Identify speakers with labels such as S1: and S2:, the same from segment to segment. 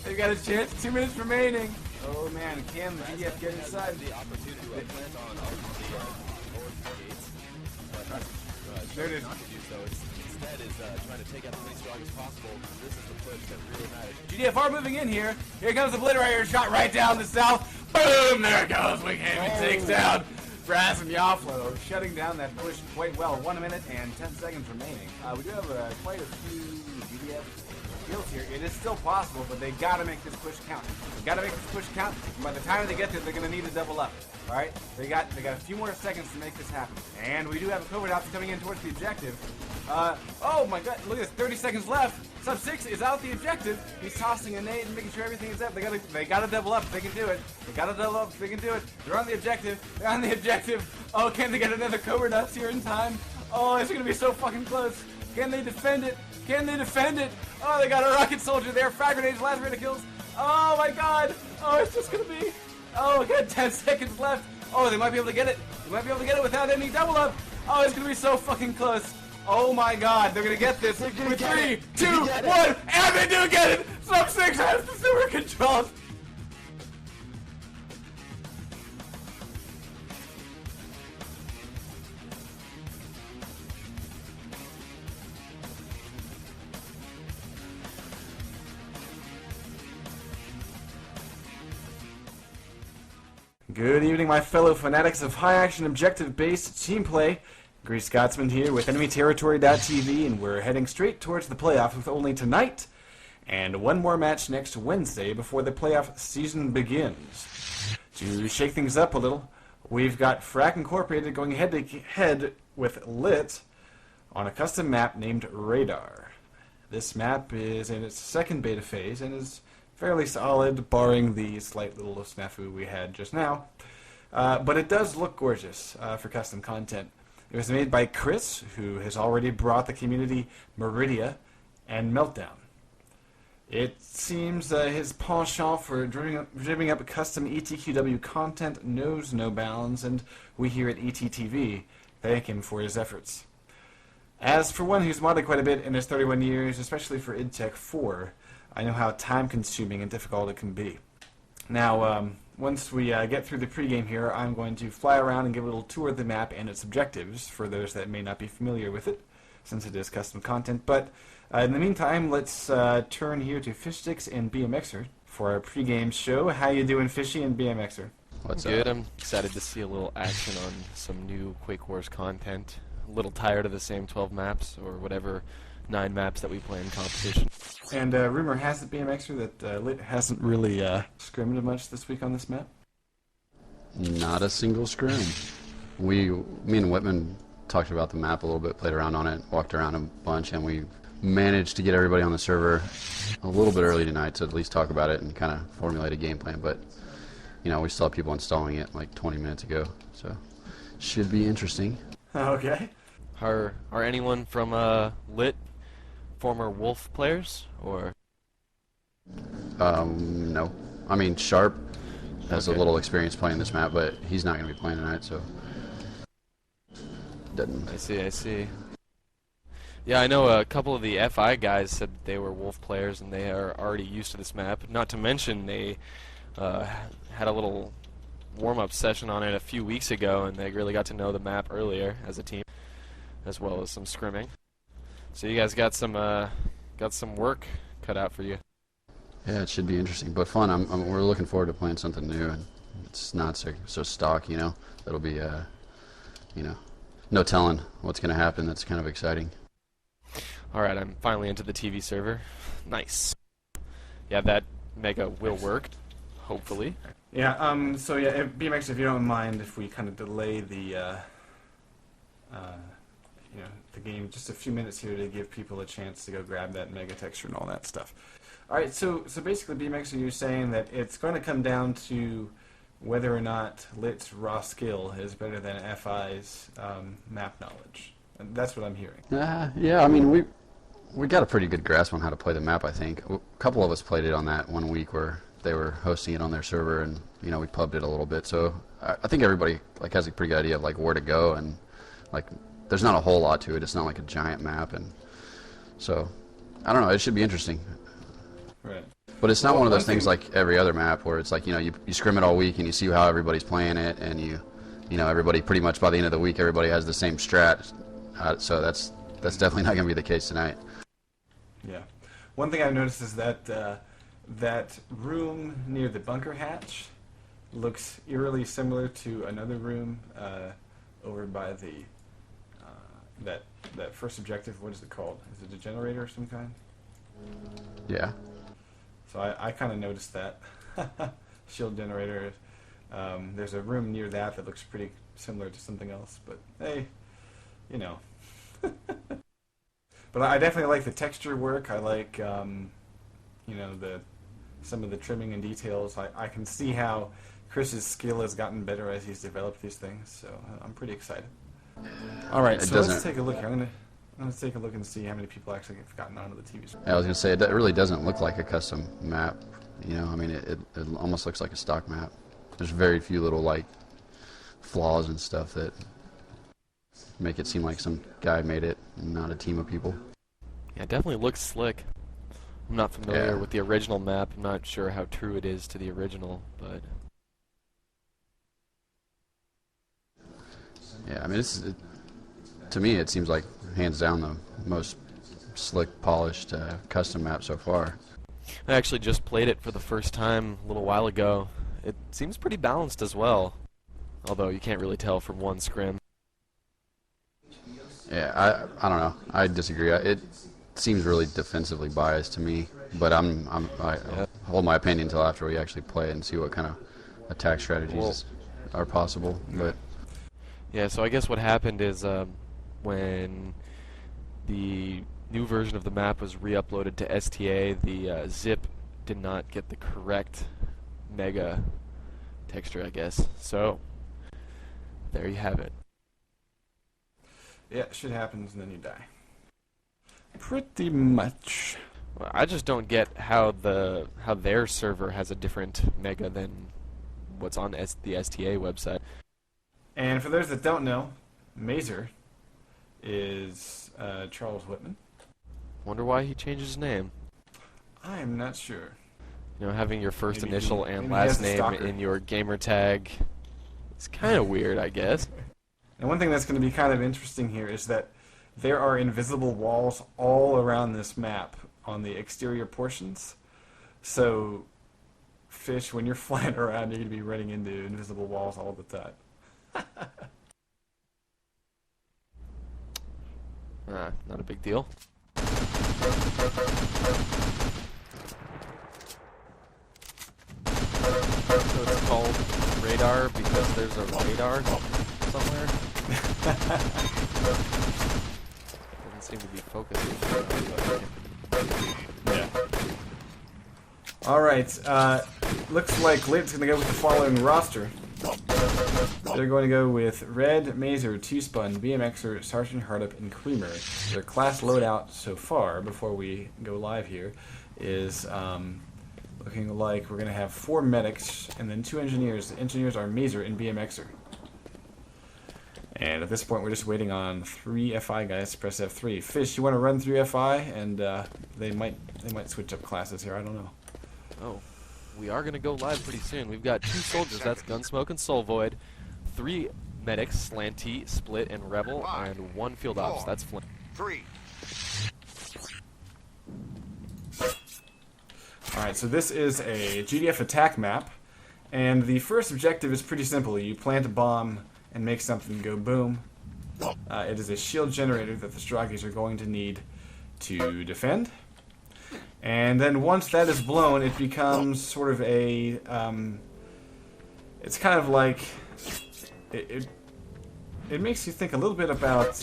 S1: They got a chance. 2 minutes remaining. Oh man, can the GDF get inside?
S2: The opportunity to plant on the north gates.
S1: There it is.
S2: Not to do so. Instead is trying to take out as many strong as possible. This is the push that really matters.
S1: GDFR moving in here. Here comes the Obliterator, shot right down the south. Boom! There it goes. We came and takes down Brass and Yaflo, shutting down that push quite well. 1 minute and 10 seconds remaining. We do have quite a few GDF kills here. It is still possible, but they gotta make this push count. They gotta make this push count. And by the time they get there, they're gonna need to double up. All right, they got a few more seconds to make this happen. And we do have a covert ops coming in towards the objective. Oh my God! Look at this. 30 seconds left. Sub 6 is out the objective. He's tossing a nade and making sure everything is up. They gotta double up. They can do it. They gotta double up. They can do it. They're on the objective. They're on the objective. Oh, can they get another covert ops here in time? Oh, it's gonna be so fucking close. Can they defend it? Can they defend it? Oh, they got a rocket soldier there. Frag grenades, last rate of kills. Oh my God! Oh, it's just gonna be. Oh, okay, 10 seconds left. Oh, they might be able to get it. They might be able to get it without any double up. Oh, it's gonna be so fucking close. Oh my God, they're gonna get this with 3, 2, 1, and they do get it! Sub 6 has the super controls! Good evening, my fellow fanatics of high-action, objective-based team play. GreasedScotsman here with Enemy Territory.tv, and we're heading straight towards the playoffs with only tonight and one more match next Wednesday before the playoff season begins. To shake things up a little, we've got Frack Incorporated going head-to-head with l1t on a custom map named Radar. This map is in its second beta phase and is fairly solid, barring the slight little snafu we had just now. But it does look gorgeous for custom content. It was made by Chris, who has already brought the community Meridia and Meltdown. It seems his penchant for dreaming up custom ETTV content knows no bounds, and we here at ETTV thank him for his efforts. As for one who's modded quite a bit in his 31 years, especially for IdTech 4, I know how time-consuming and difficult it can be. Now, once we get through the pregame here, I'm going to fly around and give a little tour of the map and its objectives for those that may not be familiar with it, since it is custom content. But in the meantime, let's turn here to Fishstix and BMXer for our pregame show. How you doing, Fishy and BMXer?
S3: What's good? I'm excited to see a little action on some new Quake Wars content. A little tired of the same 12 maps, or whatever 9 maps that we play in competition. And
S1: rumor has it, BMXer, that l1t hasn't really scrimmed much this week on this map?
S4: Not a single scrim. Me and Whitman talked about the map a little bit, played around on it, walked around a bunch, and we managed to get everybody on the server a little bit early tonight to at least talk about it and kind of formulate a game plan. But, you know, we still have people installing it like 20 minutes ago, so should be interesting.
S1: Okay.
S3: Are anyone from l1t former Wolf players, or?
S4: No. I mean, Sharp has a little experience playing this map, but he's not going to be playing tonight, so doesn't.
S3: I see. Yeah, I know a couple of the FI guys said they were Wolf players, and they are already used to this map. Not to mention they had a little warm-up session on it a few weeks ago, and they really got to know the map earlier as a team, as well as some scrimming. So you guys got some work cut out for you.
S4: Yeah, it should be interesting, but fun. We're looking forward to playing something new, and it's not so stock, you know. It'll be, you know, no telling what's going to happen. That's kind of exciting.
S3: All right, I'm finally into the TV server. Nice. Yeah, that mega will work, hopefully.
S1: Yeah. So yeah, BMX, if you don't mind, if we kind of delay the you know, the game just a few minutes here to give people a chance to go grab that mega texture and all that stuff. All right, so basically, BMX, you're saying that it's going to come down to whether or not l1t's raw skill is better than FI's map knowledge. And that's what I'm hearing.
S4: Yeah, I mean, we got a pretty good grasp on how to play the map, I think. A couple of us played it on that one week where they were hosting it on their server, and, you know, we pubbed it a little bit. So I think everybody, like, has a pretty good idea of, like, where to go, and, like, there's not a whole lot to it. It's not like a giant map, and so I don't know. It should be interesting.
S1: Right.
S4: But it's not
S1: Well,
S4: one of those
S1: one
S4: things
S1: thing-
S4: like every other map where it's like, you know, you scrim it all week and you see how everybody's playing it, and you know, everybody pretty much by the end of the week, everybody has the same strat. So that's definitely not going to be the case tonight.
S1: Yeah. One thing I've noticed is that that room near the bunker hatch looks eerily similar to another room over by the that first objective. What is it called? Is it a generator of some kind?
S4: Yeah.
S1: So I kind of noticed that. Shield generator. There's a room near that looks pretty similar to something else, but hey, you know. But I definitely like the texture work. I like, you know, some of the trimming and details. I can see how Chris's skill has gotten better as he's developed these things, so I'm pretty excited. All right, so let's take a look here. I'm gonna take a look and see how many people actually have gotten onto the TV screen.
S4: I was going to say, it really doesn't look like a custom map. You know, I mean, it almost looks like a stock map. There's very few little, like, flaws and stuff that make it seem like some guy made it and not a team of people.
S3: Yeah, it definitely looks slick. I'm not familiar
S4: Yeah.
S3: with the original map. I'm not sure how true it is to the original, but
S4: Yeah, I mean, to me, it seems like hands down the most slick, polished custom map so far.
S3: I actually just played it for the first time a little while ago. It seems pretty balanced as well, although you can't really tell from one scrim.
S4: Yeah, I don't know. I disagree. It seems really defensively biased to me, but I hold my opinion until after we actually play it and see what kind of attack strategies are possible. But
S3: Yeah, so I guess what happened is when the new version of the map was re-uploaded to STA, the zip did not get the correct mega texture, I guess. So there you have it.
S1: Yeah, shit happens and then you die. Pretty much.
S3: Well, I just don't get how their server has a different mega than what's on the STA website.
S1: And for those that don't know, Mazer is Charles Whitman.
S3: Wonder why he changed his name.
S1: I am not sure.
S3: You know, having your first
S1: Maybe
S3: initial
S1: he-
S3: and
S1: maybe he has
S3: last
S1: a
S3: name
S1: stalker.
S3: in your gamer tag. It's kind of weird, I guess.
S1: And one thing that's going to be kind of interesting here is that there are invisible walls all around this map on the exterior portions. So, Fish, when you're flying around, you're going to be running into invisible walls all the time.
S3: Not a big deal. So it's called radar because there's a radar somewhere? Doesn't seem to be focusing.
S1: Yeah. Alright, looks like Lid's going to go with the following roster. They're going to go with Red, Mazer, T-Spun, BMXer, Sergeant Hardup, and Creamer. Their class loadout so far, before we go live here, is looking like we're going to have 4 medics and then 2 engineers. The engineers are Mazer and BMXer. And at this point, we're just waiting on 3 FI guys to press F3. Fish, you want to run through FI? And they might switch up classes here. I don't know.
S3: Oh, we are going to go live pretty soon. We've got 2 soldiers, that's Gunsmoke and Soul Void, 3 medics, Slanty, Split, and Rebel, and 1 field ops, that's Flint.
S2: 3.
S1: Alright, so this is a GDF attack map, and the first objective is pretty simple. You plant a bomb and make something go boom. It is a shield generator that the Straggies are going to need to defend. And then once that is blown, it becomes sort of a... it's kind of like... It makes you think a little bit about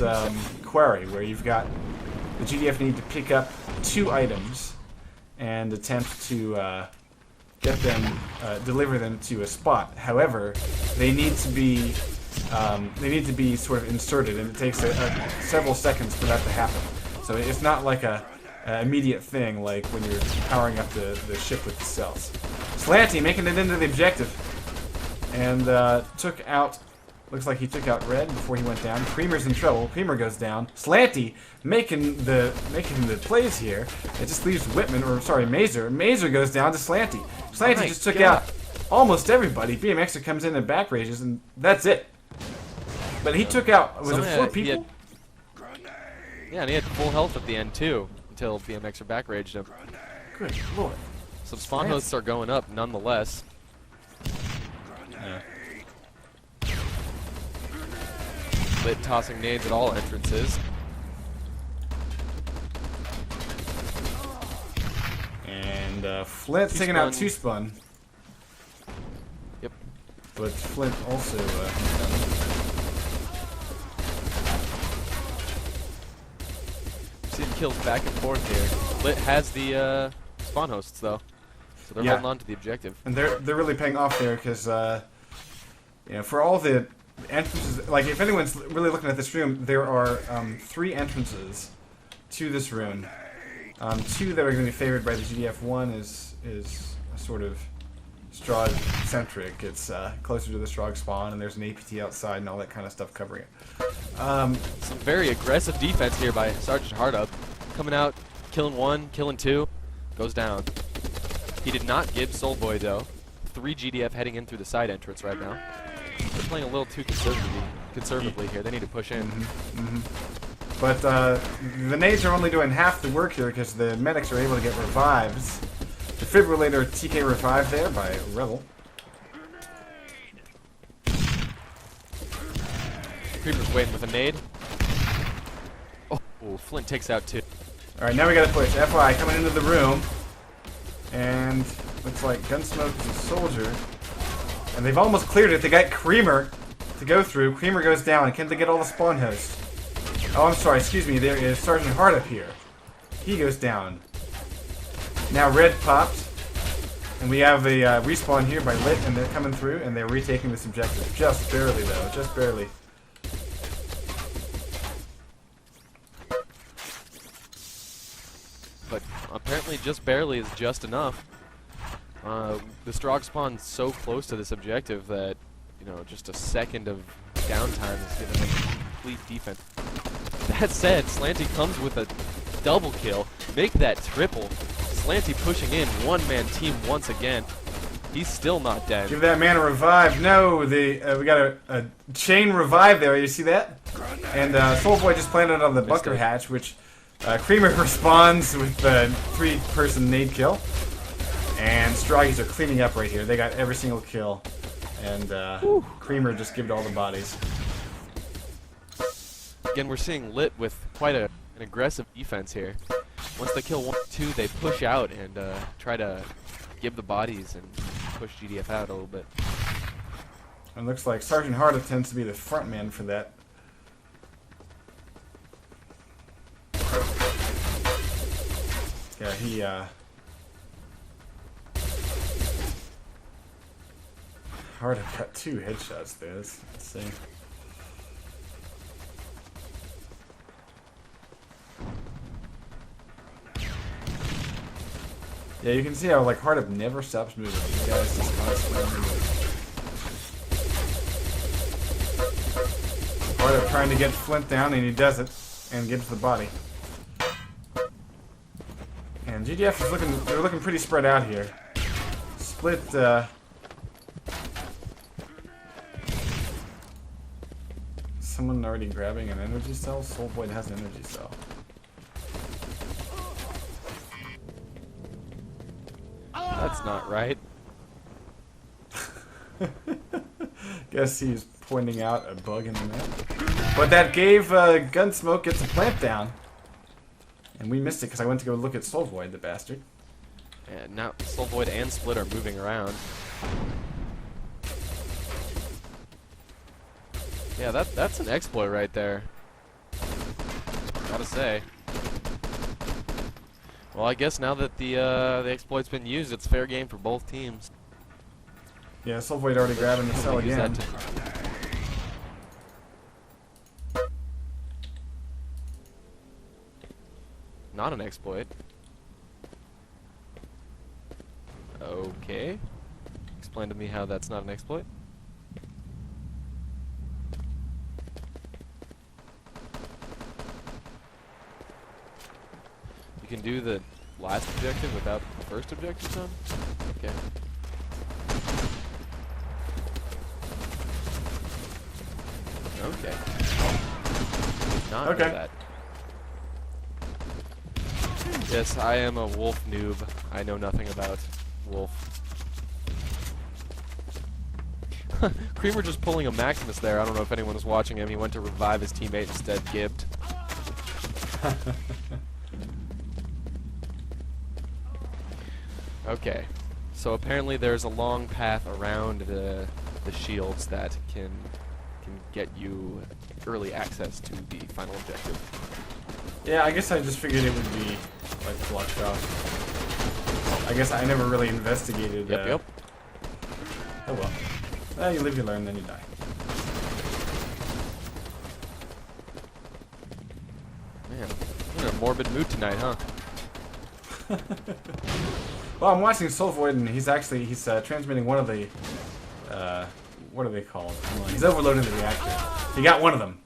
S1: Quarry, where you've got... The GDF need to pick up 2 items and attempt to get them, deliver them to a spot. However, they need to be sort of inserted, and it takes several seconds for that to happen. So it's not like a immediate thing like when you're powering up the ship with the cells. Slanty making it into the objective, and took out Looks like he took out Red before he went down. Creamer's in trouble. Creamer goes down. Slanty making the plays here. It just leaves Whitman, or sorry, Mazer. Mazer goes down to Slanty. Slanty just took out almost everybody. BMXer comes in and back rages, and that's it. But he took out, was it 4 people?
S3: Yeah, and he had full health at the end too, until BMXer back raged him.
S1: Good lord.
S3: Some spawn hosts are going up nonetheless.
S1: Yeah.
S3: Lit tossing nades at all entrances.
S1: And Flint's taking out 2 Spun.
S3: Yep.
S1: But Flint also
S3: Seeing kills back and forth here. Lit has the spawn hosts though, so they're holding on to the objective.
S1: And they're really paying off there because you know, for all the entrances, like if anyone's really looking at this room, there are 3 entrances to this room. 2 that are going to be favored by the GDF. 1 is a sort of Strog centric. It's closer to the Strog spawn, and there's an APT outside and all that kind of stuff covering it.
S3: Some very aggressive defense here by Sergeant Hardup. Coming out, killing 1, killing 2, goes down. He did not give Soulboy though. 3 GDF heading in through the side entrance right now. They're playing a little too conservatively here. They need to push in.
S1: But the nades are only doing half the work here because the medics are able to get revives. Defibrillator TK revived there by Rebel.
S3: Creeper's waiting with a nade. Oh, Flint takes out 2.
S1: Alright, now we gotta push. FY coming into the room. And looks like Gunsmoke is a soldier. And they've almost cleared it. They got Creamer to go through. Creamer goes down. Can they get all the spawn hosts? Oh, I'm sorry. Excuse me. There is Sergeant Hardup here. He goes down. Now Red popped. And we have a respawn here by Lit, and they're coming through, and they're retaking this objective. Just barely, though. Just barely.
S3: But apparently just barely is just enough. The Strog spawn's so close to this objective that, you know, just a second of downtime is giving them complete defense. That said, Slanty comes with a double kill. Make that triple. Slanty pushing in, 1-man team once again. He's still not dead.
S1: Give that man a revive. No, we got a chain revive there. You see that? And Soulboy just planted on the bunker hatch, which Creamer responds with a 3-person nade kill. And Stroggies are cleaning up right here. They got every single kill. And Creamer just gave it all the bodies.
S3: Again, we're seeing Lit with quite an aggressive defense here. Once they kill 1 or 2, they push out and try to give the bodies and push GDF out a little bit.
S1: And it looks like Sergeant Hardup tends to be the front man for that. Yeah, he Hardup got 2 headshots there. Let's see. Yeah, you can see how like Hardup never stops moving. These guys just constantly moving. Hardup trying to get Flint down, and he does it, and gets the body. And GDF is they're looking pretty spread out here. Split, someone already grabbing an energy cell? Soulboy has an energy cell.
S3: That's not right.
S1: Guess he's pointing out a bug in the map. But that gave Gunsmoke gets a plant down. And we missed it because I went to go look at Soulvoid, the bastard.
S3: And now Soulvoid and Split are moving around. Yeah, that's an exploit right there. Gotta say. Well, I guess now that the exploit's been used, it's fair game for both teams.
S1: Yeah, Soulvoid already grabbing the cell again.
S3: Not an exploit. Okay. Explain to me how that's not an exploit. You can do the last objective without the first objective done? Okay. Okay. Did not know
S1: Okay.
S3: that. Yes, I am a wolf noob. I know nothing about wolf. Creamer just pulling a Maximus there. I don't know if anyone was watching him. He went to revive his teammate instead, gibbed. Okay, so apparently there's a long path around the shields that can get you early access to the final objective.
S1: Yeah, I guess I just figured it would be like blocked off. I guess I never really investigated.
S3: Yep.
S1: Oh well. Well, you live, you learn, then you die.
S3: Man, you're in a morbid mood tonight, huh?
S1: Well, I'm watching Soul Void, and he's transmitting one of the what are they called? He's overloading the reactor. He got one of them.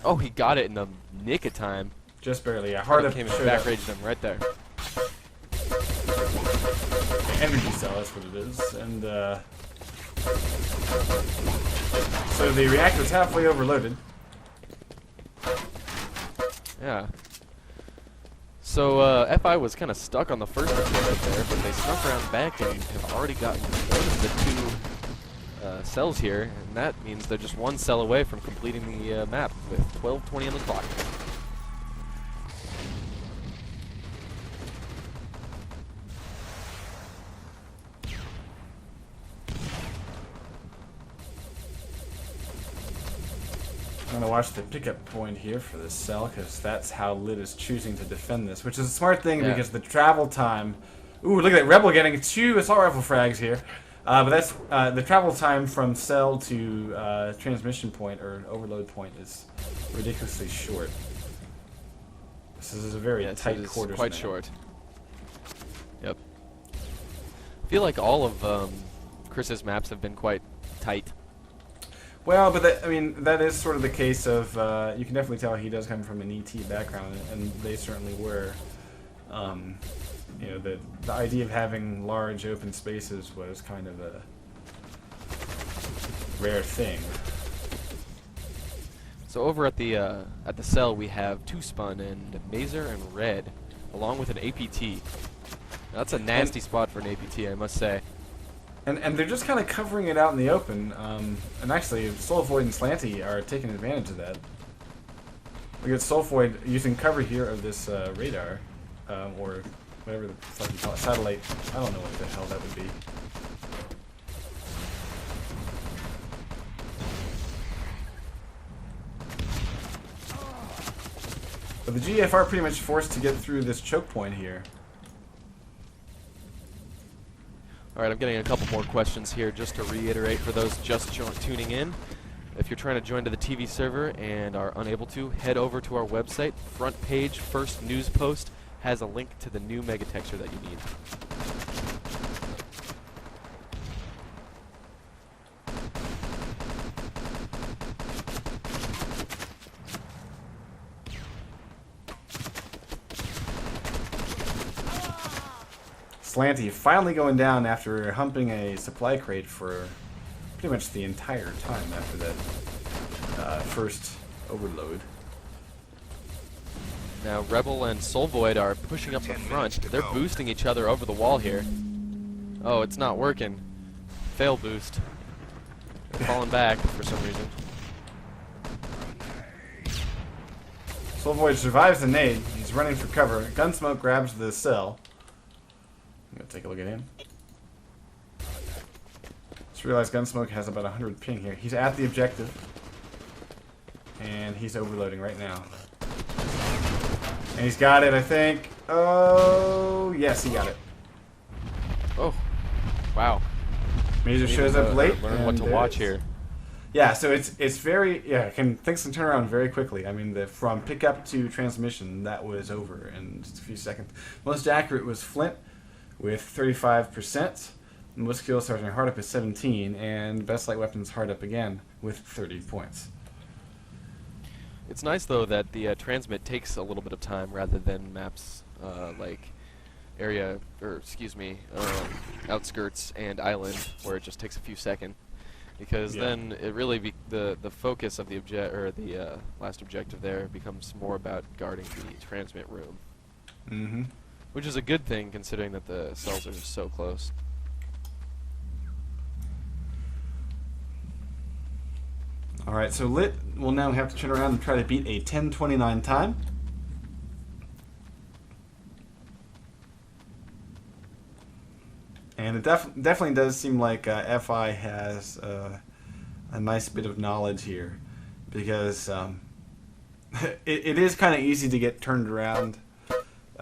S3: Oh, he got it in the nick of time.
S1: Just barely. Yeah,
S3: Hard
S1: hard
S3: came
S1: to
S3: and
S1: show
S3: back
S1: that.
S3: raged him right there.
S1: Energy cell, that's what it is. And so the reactor's halfway overloaded.
S3: Yeah. So FI was kind of stuck on the first objective there, but they snuck around back and have already gotten one of the two cells here, and that means they're just one cell away from completing the map with 12:20 on the clock.
S1: I'm gonna watch the pickup point here for this cell, because that's how Lid is choosing to defend this, which is a smart thing because the travel time. Ooh, look at that Rebel getting 2 assault rifle frags here. But that's the travel time from cell to transmission point or overload point is ridiculously short. This is a very tight quarters.
S3: Quite
S1: map.
S3: short. Yep. I feel like all of Chris's maps have been quite tight.
S1: Well, but that is sort of the case of you can definitely tell he does come from an ET background, and they certainly were. You know, the idea of having large open spaces was kind of a rare thing.
S3: So over at the cell we have 2-spun and Mazer and Red, along with an APT. Now, that's a nasty spot for an APT, I must say.
S1: And they're just kind of covering it out in the open. And actually, Soul Void and Slanty are taking advantage of that. We get Soul Void using cover here of this radar, or whatever the fuck you call it, satellite. I don't know what the hell that would be. But the GF are pretty much forced to get through this choke point here.
S3: Alright, I'm getting a couple more questions here just to reiterate for those just tuning in. If you're trying to join to the TV server and are unable to, head over to our website. Front page, first news post, has a link to the new mega texture that you need.
S1: Slanty finally going down after humping a supply crate for pretty much the entire time after that first overload.
S3: Now Rebel and Soul Void are pushing up the front. They're boosting each other over the wall here. Oh, it's not working. Fail boost. They're falling back for some reason.
S1: Soul Void survives the nade. He's running for cover. Gunsmoke grabs the cell. I'm gonna take a look at him. Just realized Gunsmoke has about 100 ping here. He's at the objective. And he's overloading right now. And he's got it, I think. Oh, yes, he got it.
S3: Oh, wow.
S1: Mazer shows up late.
S3: Learn what to watch here.
S1: Yeah, so it's very things can turn around very quickly. I mean, from pickup to transmission, that was over in just a few seconds. Most accurate was Flint with 35%. Most kill sergeant hard up is 17, and best light weapons hard up again with 30 points.
S3: It's nice though that the transmit takes a little bit of time rather than maps like area, or excuse me, outskirts and island, where it just takes a few seconds. Because then it really the focus of the last objective there becomes more about guarding the transmit room.
S1: Mm-hmm.
S3: Which is a good thing considering that the cells are so close.
S1: Alright, so Lit will now have to turn around and try to beat a 10:29 time. And it definitely does seem like FI has a nice bit of knowledge here, because it is kind of easy to get turned around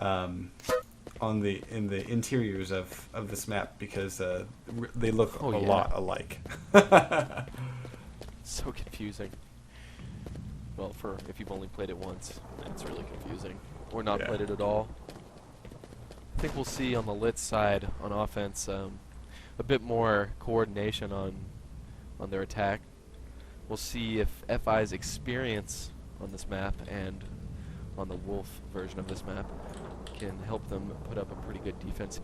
S1: in the interiors of this map, because they look a lot alike.
S3: So confusing. Well, if you've only played it once, then it's really confusing. Or not played it at all. I think we'll see on the Lit side on offense a bit more coordination on their attack. We'll see if FI's experience on this map and on the Wolf version of this map can help them put up a pretty good defense.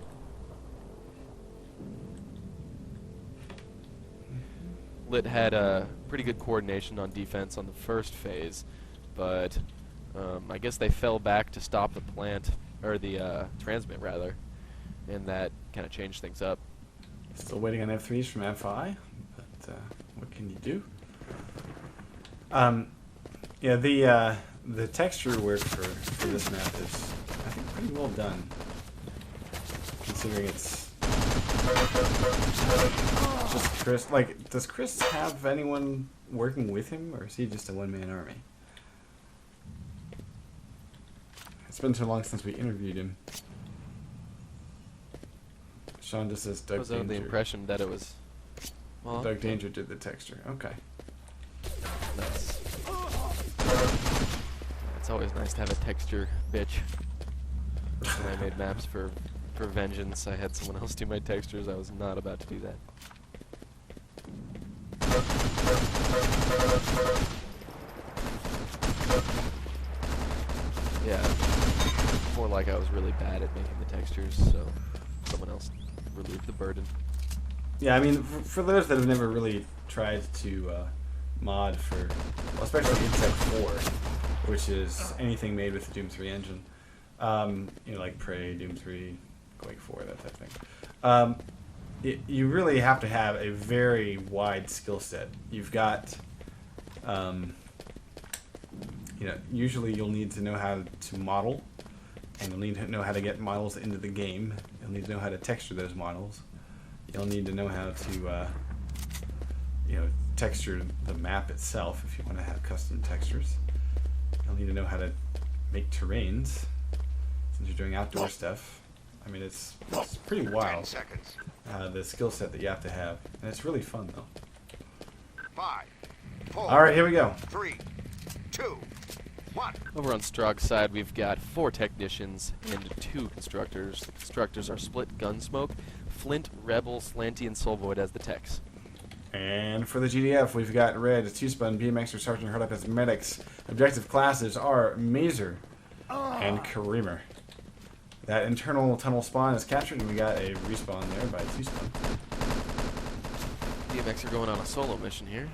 S3: Lit had a pretty good coordination on defense on the first phase, but I guess they fell back to stop the plant, or the transmit rather, and that kind of changed things up.
S1: Still waiting on F3s from FI, but what can you do? Yeah, the texture work for this map is, I think, pretty well done, considering it's just Chris. Like, does Chris have anyone working with him, or is he just a one-man army? It's been too long since we interviewed him. Sean just says Doug Danger.
S3: I was under the impression that it was... Well,
S1: Doug Danger did the texture. Okay.
S3: It's always nice to have a texture bitch. When I made maps for Vengeance, I had someone else do my textures. I was not about to do that. Yeah, more like I was really bad at making the textures, so someone else relieved the burden.
S1: Yeah, I mean, for those that have never really tried to mod for, well, especially Insect 4, which is anything made with the Doom 3 engine, you know, like Prey, Doom 3, Quake 4, that type of thing. You really have to have a very wide skill set. You've got, you know, usually you'll need to know how to model, and you'll need to know how to get models into the game. You'll need to know how to texture those models. You'll need to know how to, you know, texture the map itself if you want to have custom textures. You'll need to know how to make terrains, since you're doing outdoor stuff. I mean, it's pretty wild, the skill set that you have to have, and it's really fun though.
S5: 5, 4.
S1: All right, here we go.
S5: 3, 2, 1.
S3: Over on Strog's side, we've got 4 technicians and 2 constructors. The constructors are Split, Gunsmoke, Flint, Rebel, Slanty, and Soulvoid as the techs.
S1: And for the GDF, we've got Red, Two-Spun, BMX, or Sergeant Hard Up as medics. Objective classes are Mazer and Kareemer. That internal tunnel spawn is captured, and we got a respawn there by Two-Spun.
S3: BMX are going on a solo mission here.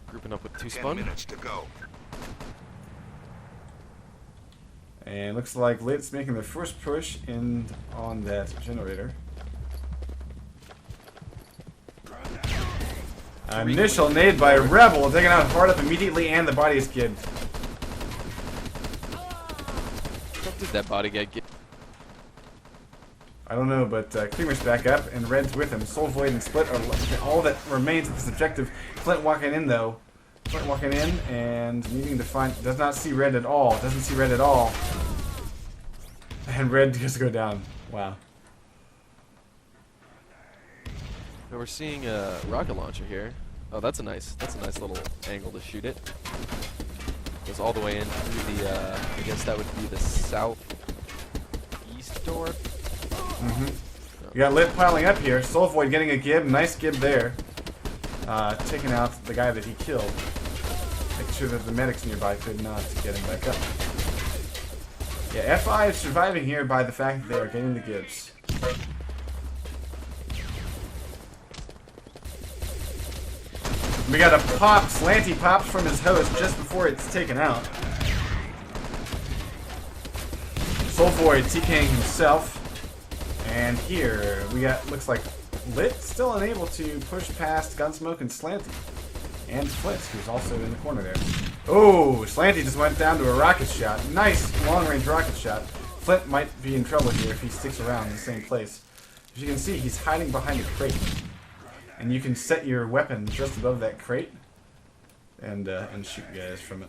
S3: Grouping up with
S5: 10
S3: Two-Spun.
S5: minutes to go.
S1: And looks like Lit's making their first push in on that generator. Initial nade by Rebel, taking out Hard Up immediately, and the body skid.
S3: What did that body get?
S1: I don't know, but Creamer's back up, and Red's with him. Soul Void and Split are all that remains of this objective. Flint walking in, though. Flint walking in, and needing to find... Does not see Red at all. Doesn't see Red at all. And Red just go down. Wow.
S3: Now we're seeing a rocket launcher here. Oh, that's a nice little angle to shoot it. Goes all the way in through the, I guess that would be the southeast door.
S1: Mm-hmm. You got Lit piling up here. Soul Void getting a gib. Nice gib there. taking out the guy that he killed. Making sure that the medics nearby could not get him back up. Yeah, FI is surviving here by the fact that they are getting the Gibbs. We got a pop. Slanty pops from his host just before it's taken out. Soulvoid TKing himself. And here we got, looks like l1t still unable to push past Gunsmoke and Slanty. And Flitz, who's also in the corner there. Oh, Slanty just went down to a rocket shot. Nice long-range rocket shot. Flint might be in trouble here if he sticks around in the same place. As you can see, he's hiding behind a crate. And you can set your weapon just above that crate and shoot guys from it.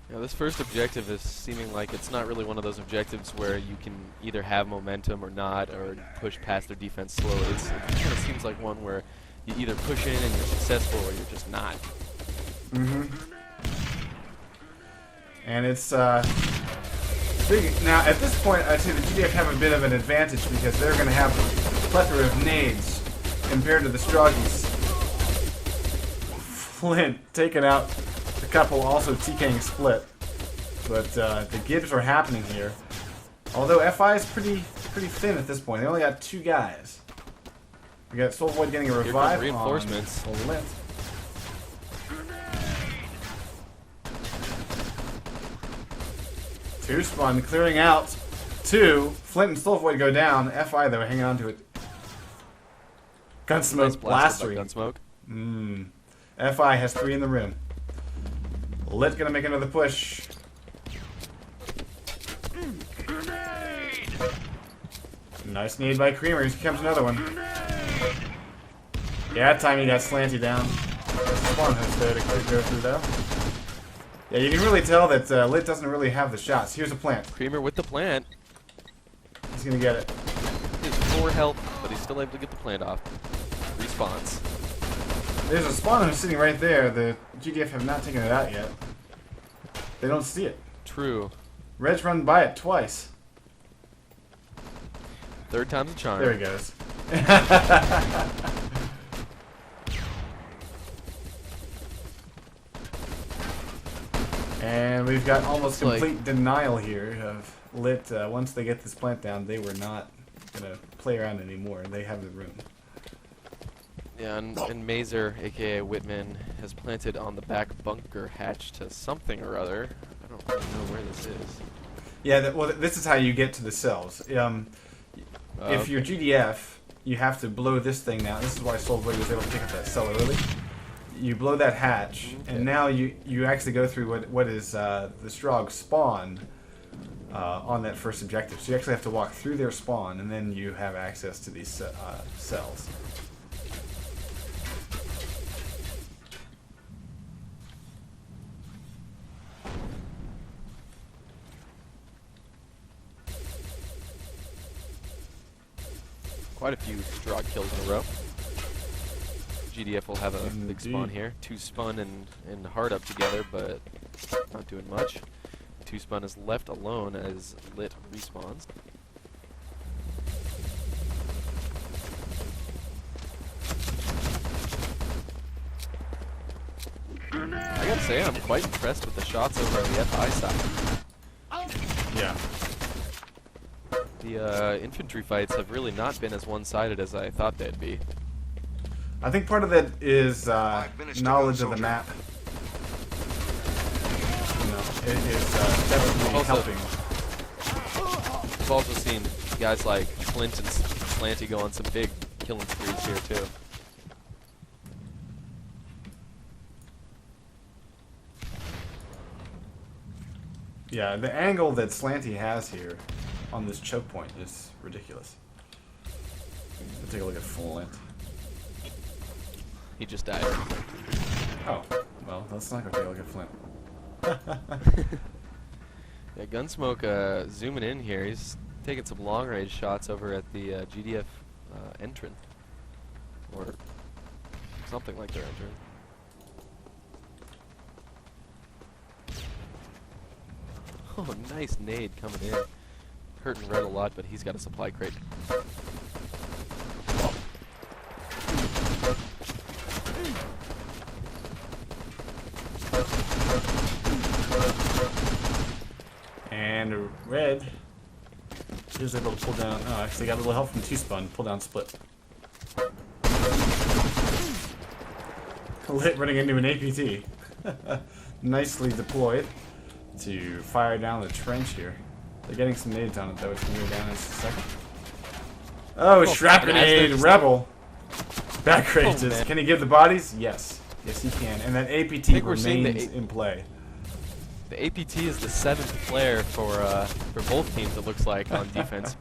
S3: Yeah, this first objective is seeming like it's not really one of those objectives where you can either have momentum or not, or push past their defense slowly. It kind of seems like one where you either push in and you're successful, or you're just not.
S1: Mm-hmm. And it's big. Now, at this point, I'd say the GDF have a bit of an advantage because they're going to have a plethora of nades compared to the Stroggies. Flint taking out a couple, also TKing Split. But the Gibbs are happening here. Although FI is pretty thin at this point. They only got 2 guys. We got Soulvoid getting a revive
S3: reinforcements.
S1: on l1t. Two spawn clearing out. 2. Flint and Soulvoid go down. FI though hanging on to it. Gunsmoke
S3: Nice
S1: blastering.
S3: Gunsmoke.
S1: FI has 3 in the room. l1t gonna make another push. Nice nade by Creamer. Here comes another one. Yeah, that time he got Slanty down. Spawn host there to go through though. Yeah, you can really tell that l1t doesn't really have the shots. Here's a plant.
S3: Creamer with the plant.
S1: He's gonna get it.
S3: He has 4 health, but he's still able to get the plant off. Respawns.
S1: There's a spawn host sitting right there. The GDF have not taken it out yet. They don't see it.
S3: True.
S1: Red's run by it twice.
S3: 3rd time's a charm.
S1: There he goes. And we've got almost complete denial here of l1t. Once they get this plant down, they were not going to play around anymore. They have the room.
S3: Yeah, and Mazer, aka Whitman, has planted on the back bunker hatch to something or other. I don't really know where this is.
S1: Yeah, well, this is how you get to the cells. If you're GDF, you have to blow this thing now. This is why Soulvoid was able to pick up that cell early. You blow that hatch, and now you actually go through what is the Strog spawn on that first objective. So you actually have to walk through their spawn, and then you have access to these cells.
S3: Quite a few Strog kills in a row. GDF will have a big spawn here. 2 spun and hard up together, but not doing much. 2 spun is left alone as l1t respawns. I gotta say, I'm quite impressed with the shots over on the FI side.
S1: Yeah.
S3: The infantry fights have really not been as one-sided as I thought they'd be.
S1: I think part of that is knowledge of the map. You know, it is definitely
S3: Also,
S1: helping.
S3: We've also seen guys like Flint and Slanty go on some big killing sprees here too.
S1: Yeah, the angle that Slanty has here on this choke point is ridiculous. Let's take a look at l1t.
S3: He just died.
S1: Oh, well, let's not go take a look at Flint.
S3: Yeah, Gunsmoke zooming in here. He's taking some long-range shots over at the GDF entrant. Or something like their entrant. Oh, nice nade coming in. Hurting Red a lot, but he's got a supply crate.
S1: And red is able to pull down. Oh, actually got a little help from T-Spun. Pull down split. Lit running into an APT. Nicely deployed to fire down the trench here. They're getting some nades on it though, which can go down in just a second. Oh, shrap grenade, Rebel. Back ranges. Can he give the bodies? Yes. Yes, he can. And that APT remains in play.
S3: The APT is the 7th player for both teams, it looks like, on defense.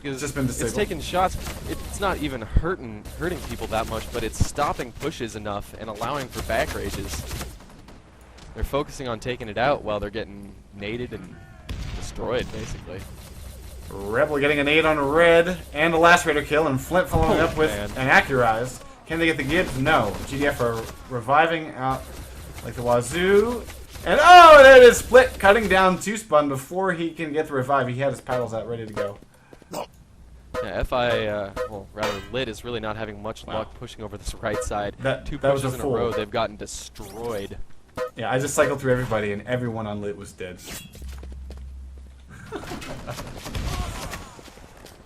S3: Because
S1: just been disabled.
S3: It's taking shots. It's not even hurting people that much, but it's stopping pushes enough and allowing for back rages. They're focusing on taking it out while they're getting naded and destroyed, basically.
S1: Rebel getting an 8 on red and a lacerator kill, and Flint following up with
S3: man.
S1: an accurized. Can they get the Gibbs? No. GDF are reviving out like the wazoo. And oh, there it is. Split cutting down Two-Spun before he can get the revive. He had his paddles out ready to go.
S3: Yeah, well, rather Lit is really not having much luck pushing over this right side. Two
S1: that was
S3: pushes in a
S1: full.
S3: row, they've gotten destroyed.
S1: Yeah, I just cycled through everybody, and everyone on Lit was dead.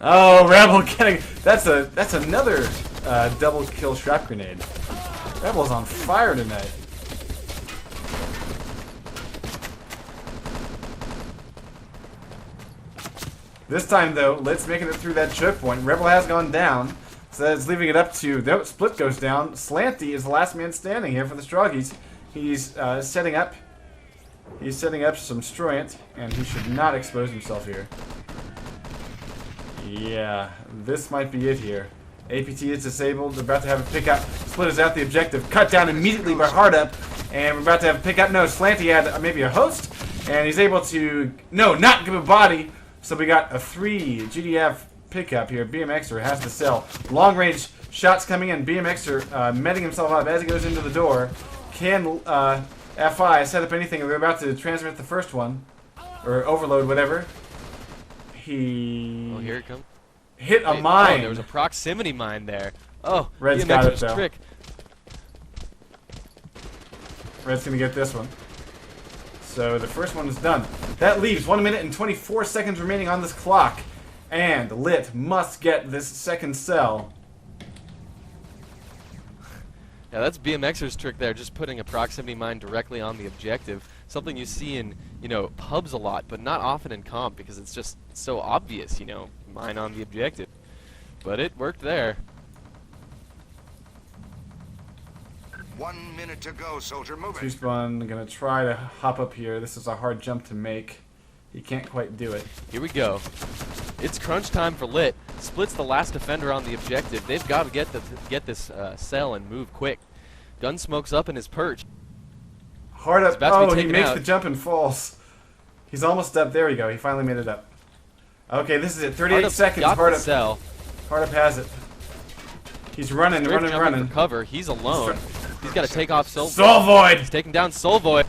S1: Oh, Rebel getting... That's another double kill shrap grenade. Rebel's on fire tonight. This time, though, Lit's making it through that choke point. Rebel has gone down, so that's leaving it up to... Nope, Split goes down. Slanty is the last man standing here for the Stroggies. He's setting up... He's setting up some Stroyant, and he should not expose himself here. Yeah, this might be it here. APT is disabled. They're about to have a pickup. Split is out the objective. Cut down immediately by Hardup. And we're about to have a pickup. No, Slanty had maybe a host. And he's able to... No, not give a body. So we got a 3 GDF pickup here. BMXer has to sell. Long range shots coming in. BMXer metting himself up as he goes into the door. Can FI set up anything? We're about to transmit the first one. Or overload, whatever. He...
S3: Oh, here it comes.
S1: Hit a mine.
S3: Oh, there was a proximity mine there. Oh,
S1: Red's got it, though.
S3: Trick.
S1: Red's going to get this one. So the first one is done. That leaves 1 minute and 24 seconds remaining on this clock. And Lit must get this second cell.
S3: Yeah, that's BMXer's trick there, just putting a proximity mine directly on the objective. Something you see in, pubs a lot, but not often in comp because it's just so obvious, mine on the objective. But it worked there.
S5: 1 minute to go, soldier. Move it.
S1: Two-Spun gonna try to hop up here. This is a hard jump to make. He can't quite do it.
S3: Here we go. It's crunch time for Lit. Split's the last defender on the objective. They've got to get this cell and move quick. Gunsmoke's up in his perch.
S1: Hard up. Oh, he makes
S3: out.
S1: the jump and falls. He's almost up. There we go. He finally made it up. Okay, this is it. 38 seconds.
S3: Hard up.
S1: Hard up has it. He's running, running.
S3: For cover. He's alone. He's got to take off Soul
S1: Void.
S3: He's taking down Soul Void.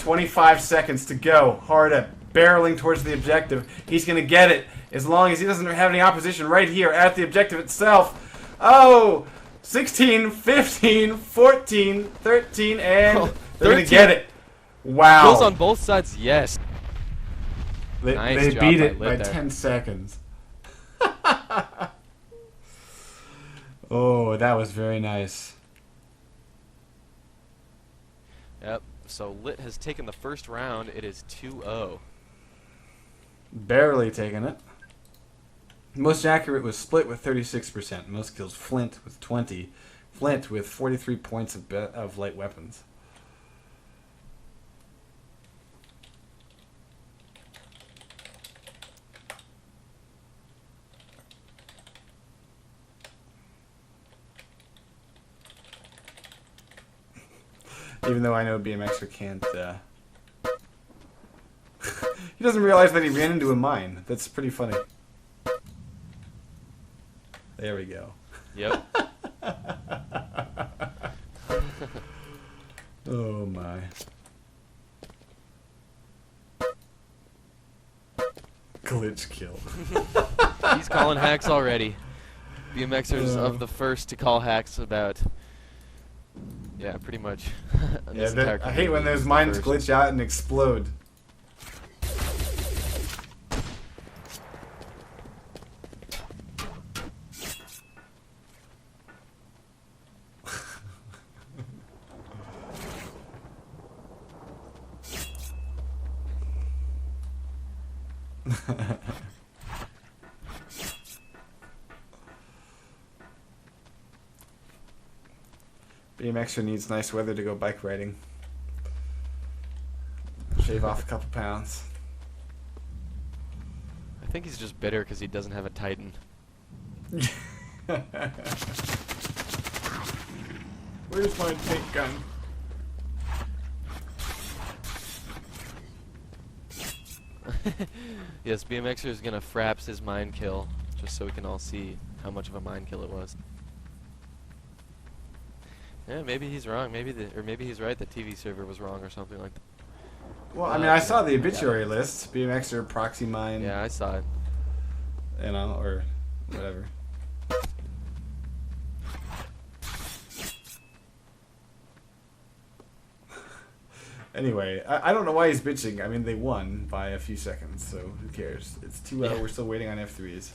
S1: 25 seconds to go. Hard up, barreling towards the objective. He's going to get it as long as he doesn't have any opposition right here at the objective itself. Oh, 16, 15, 14, 13, and they're going to get it. Wow.
S3: Kills on both sides, yes.
S1: They beat it by 10 seconds. Oh, that was very nice.
S3: Yep, so Lit has taken the first round. It is 2-0.
S1: Barely taken it. Most accurate was Split with 36%. Most kills Flint with 20. Flint with 43 points of light weapons. Even though I know BMXer can't, he doesn't realize that he ran into a mine. That's pretty funny. There we go.
S3: Yep.
S1: Oh my. Glitch kill.
S3: He's calling hacks already. BMXer's of the first to call hacks about... Yeah, pretty much.
S1: I hate when those mines glitch out and explode. BMXer needs nice weather to go bike riding. Shave off a couple pounds.
S3: I think he's just bitter because he doesn't have a Titan.
S1: Where's my tank gun?
S3: Yes, BMXer is gonna fraps his mind kill, just so we can all see how much of a mind kill it was. Yeah, maybe he's wrong. Maybe he's right. The TV server was wrong or something like that.
S1: Well, I mean, I saw the obituary list. BMXer, proxy mine.
S3: Yeah, I saw it.
S1: You know, or whatever. Anyway, I don't know why he's bitching. I mean, they won by a few seconds, so who cares? It's 2 out. We're still waiting on F3s.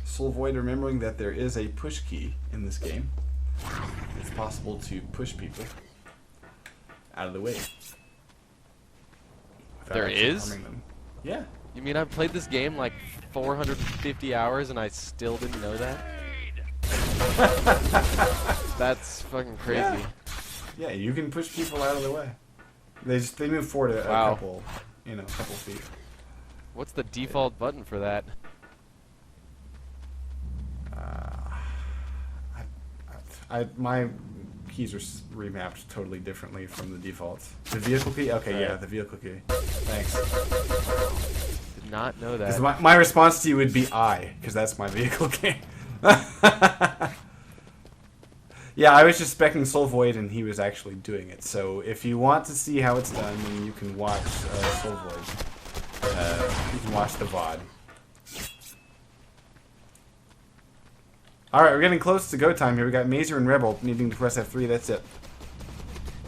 S1: Soul Void remembering that there is a push key in this game. It's possible to push people out of the way.
S3: There is?
S1: Them. Yeah.
S3: You mean I've played this game like 450 hours and I still didn't know that? That's fucking crazy.
S1: Yeah, you can push people out of the way. They move forward a couple, a couple feet.
S3: What's the default button for that?
S1: My keys are remapped totally differently from the defaults. The vehicle key? Okay, yeah, the vehicle key. Thanks.
S3: Did not know that.
S1: My response to you would be I, because that's my vehicle key. Yeah, I was just specking Soul Void and he was actually doing it. So if you want to see how it's done, then you can watch Soul Void. You can watch the VOD. Alright, we're getting close to go time here. We got Mazer and Rebel needing to press F3. That's it.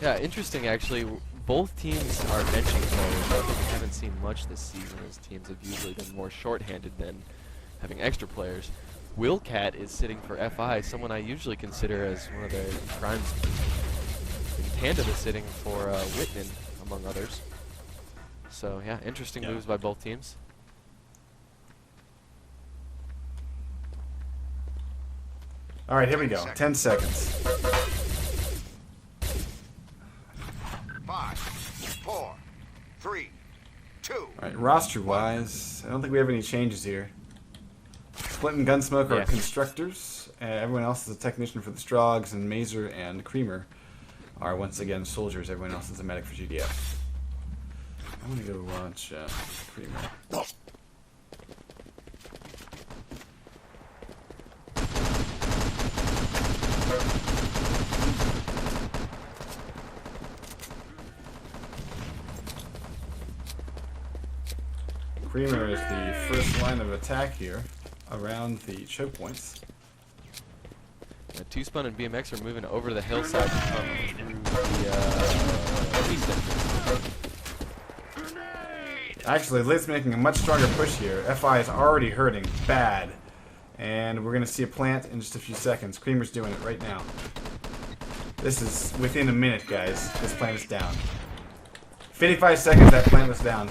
S3: Yeah, interesting actually. Both teams are benching players. I think we haven't seen much this season as teams have usually been more short-handed than having extra players. Willcat is sitting for FI, someone I usually consider as one of the crimes. And Panda is sitting for Whitman, among others. So yeah, interesting moves by both teams.
S1: Alright, here we go. 10 seconds.
S5: 5, 4, 3, 2.
S1: Alright, roster-wise, I don't think we have any changes here. Splint and Gunsmoke are constructors. Everyone else is a technician for the Strogs, and Mazer and Creamer are once again soldiers. Everyone else is a medic for GDF. I'm gonna go launch Creamer. Creamer is the first line of attack here around the choke points.
S3: Two-Spun and BMX are moving over the hillside to come through the east entrance.
S1: Actually, Lid's making a much stronger push here. FI is already hurting bad. And we're going to see a plant in just a few seconds. Creamer's doing it right now. This is within a minute, guys. This plant is down. 55 seconds, that plant was down.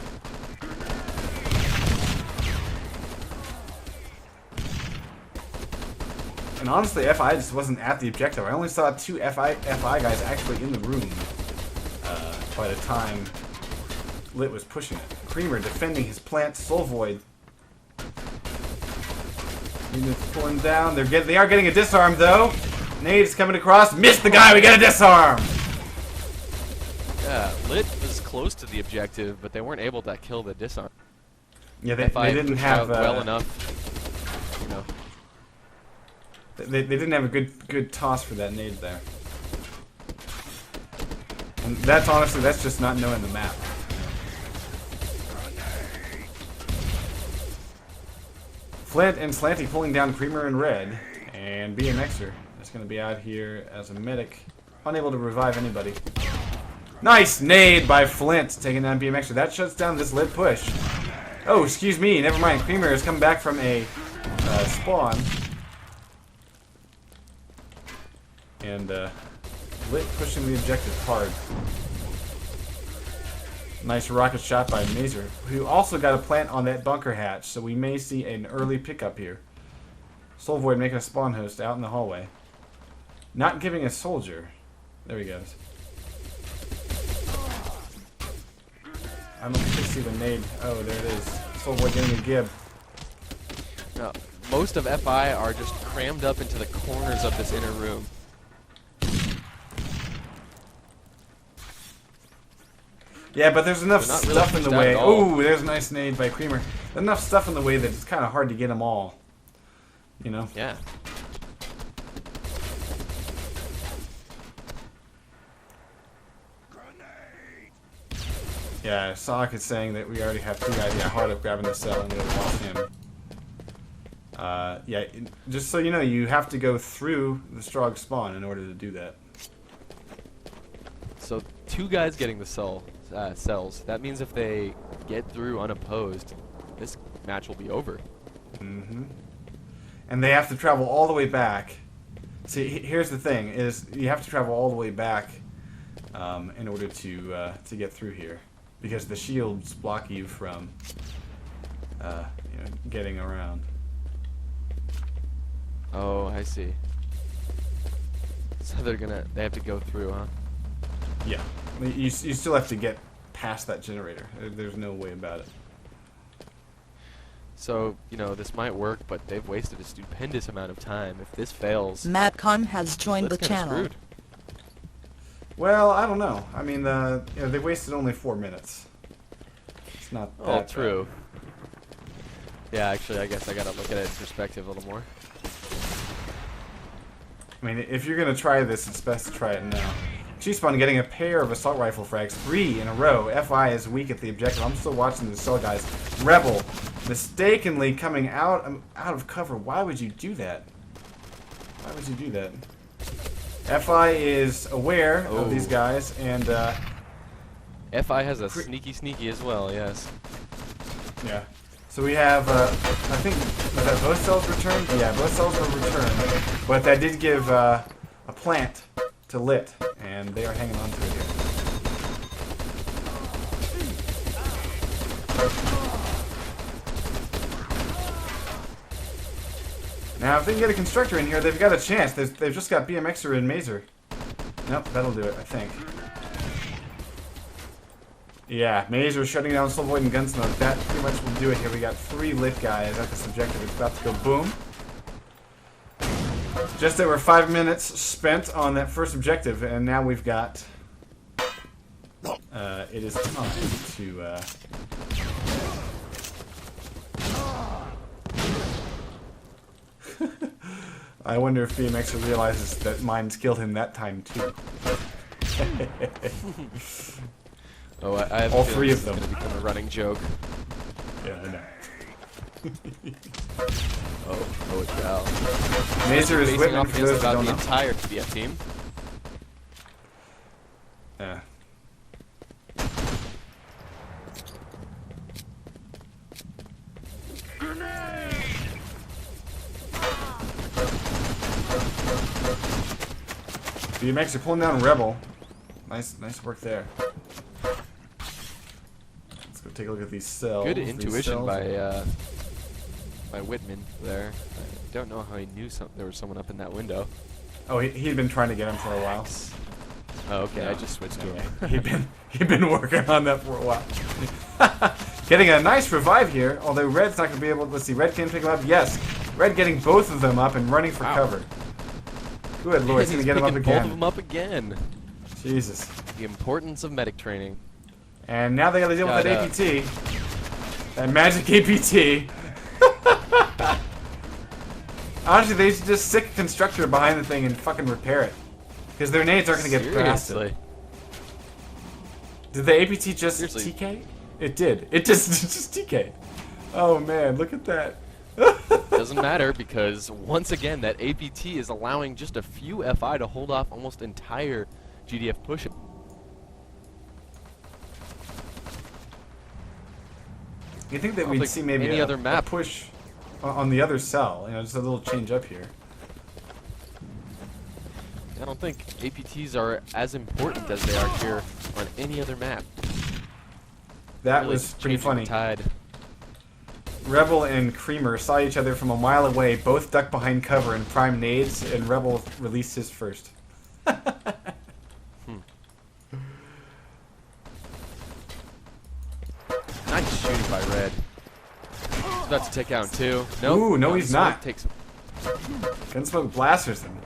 S1: And honestly, FI just wasn't at the objective. I only saw 2 FI guys actually in the room by the time Lit was pushing it. Creamer defending his plant. Soul Void. Units pulling down. They are getting a disarm though. Nade's coming across. Missed the guy. We got a disarm.
S3: Yeah, Lit was close to the objective, but they weren't able to kill the disarm.
S1: Yeah, they didn't have
S3: well enough. You know.
S1: They didn't have a good toss for that nade there. And that's honestly, that's just not knowing the map. Flint and Slanty pulling down Creamer in red, and BMXer is going to be out here as a medic, unable to revive anybody. Nice nade by Flint, taking down BMXer. That shuts down this Lit push. Oh, excuse me. Never mind. Creamer has come back from a spawn. And Lit pushing the objective hard. Nice rocket shot by Mazer, who also got a plant on that bunker hatch, so we may see an early pickup here. Soul Void making a spawn host out in the hallway. Not giving a soldier. There he goes. I don't see the nade. Oh, there it is. Soul Void getting a gib.
S3: No, most of FI are just crammed up into the corners of this inner room.
S1: Yeah, but there's enough
S3: They're not really
S1: stuff in the
S3: pushed out
S1: way.
S3: at all.
S1: Ooh, there's a nice nade by Creamer. There's enough stuff in the way that it's kind of hard to get them all. You know?
S3: Yeah.
S1: Yeah, Sonic is saying that we already have two guys. Yeah, hard up grabbing the cell and we lost him. Yeah, just so you know, you have to go through the Strog spawn in order to do that.
S3: So 2 guys getting the cells. That means if they get through unopposed, this match will be over.
S1: Mm-hmm. And they have to travel all the way back. See, here's the thing: is you have to travel all the way back in order to get through here, because the shields block you from getting around.
S3: Oh, I see. So they have to go through, huh?
S1: Yeah, you still have to get past that generator. There's no way about it.
S3: So, you know, this might work, but they've wasted a stupendous amount of time. If this fails,
S6: Madcon has joined the
S3: that's kinda
S6: channel.
S3: screwed.
S1: Well, I don't know. I mean, they wasted only 4 minutes. It's not that
S3: Oh, true. Yeah, actually, I guess I gotta look at it in perspective a little more.
S1: I mean, if you're gonna try this, it's best to try it now. G-Spawn getting a pair of assault rifle frags, 3 in a row. FI is weak at the objective. I'm still watching the cell guys. Rebel mistakenly coming out of cover. Why would you do that? Why would you do that? FI is aware of these guys, and
S3: FI has a sneaky as well, yes.
S1: yeah. So we have, I think, that both cells returned? Yeah, both cells were returned. But that did give a plant to Lit, and they are hanging on to it here. Now, if they can get a constructor in here, they've got a chance. They've just got BMXer and Mazer. Nope, that'll do it, I think. Yeah, Mazer shutting down Soul Void and Gunsmoke. That pretty much will do it here. We got 3 Lit guys at this objective. It's about to go boom. Just over 5 minutes spent on that first objective, and now we've got... it is time to... I wonder if BMXer realizes that Mines killed him that time, too.
S3: Oh, I have
S1: All
S3: a feeling
S1: 3
S3: this
S1: of them.
S3: is going to become a running joke.
S1: Yeah, I know.
S3: Oh, wow.
S1: Mazer is
S3: Facing
S1: Whitman
S3: off
S1: for those
S3: against
S1: that
S3: about
S1: don't
S3: the
S1: know.
S3: entire TF team.
S1: Yeah. BMX are pulling down Rebel. Nice work there. Let's go take a look at these cells.
S3: Good
S1: These
S3: intuition
S1: cells.
S3: by Whitman there. I don't know how he knew there was someone up in that window.
S1: Oh, he'd been trying to get him for a while.
S3: Oh, okay, I
S1: Yeah.
S3: just switched to
S1: Yeah,
S3: him.
S1: he'd been working on that for a while. Getting a nice revive here, although Red's not going to be able to... Let's see, Red can pick him up. Yes, Red getting both of them up and running for cover. Good lord, he's going to get him up
S3: Both
S1: again.
S3: of them up again.
S1: Jesus.
S3: The importance of medic training.
S1: And now they got to deal with
S3: God,
S1: that APT. That magic APT. Honestly, they should just stick a constructor behind the thing and fucking repair it. Because their nades aren't going to get past it.
S3: Seriously.
S1: Did the APT just
S3: Seriously.
S1: TK? It did. It just TK. Oh man, look at that.
S3: Doesn't matter because once again that APT is allowing just a few FI to hold off almost entire GDF push.
S1: You think that
S3: I don't
S1: we'd
S3: think
S1: see maybe
S3: any
S1: a,
S3: other map.
S1: a push on the other cell? You know, just a little change up here.
S3: I don't think APTs are as important as they are here on any other map.
S1: That
S3: Really
S1: was pretty
S3: changing
S1: funny.
S3: the tide.
S1: Rebel and Creamer saw each other from a mile away, both ducked behind cover and primed nades, and Rebel released his first.
S3: Nice shooting by Red. He's about to take out two. Nope.
S1: Ooh, no, he's not.
S3: Takes
S1: Gunsmoke blasters him.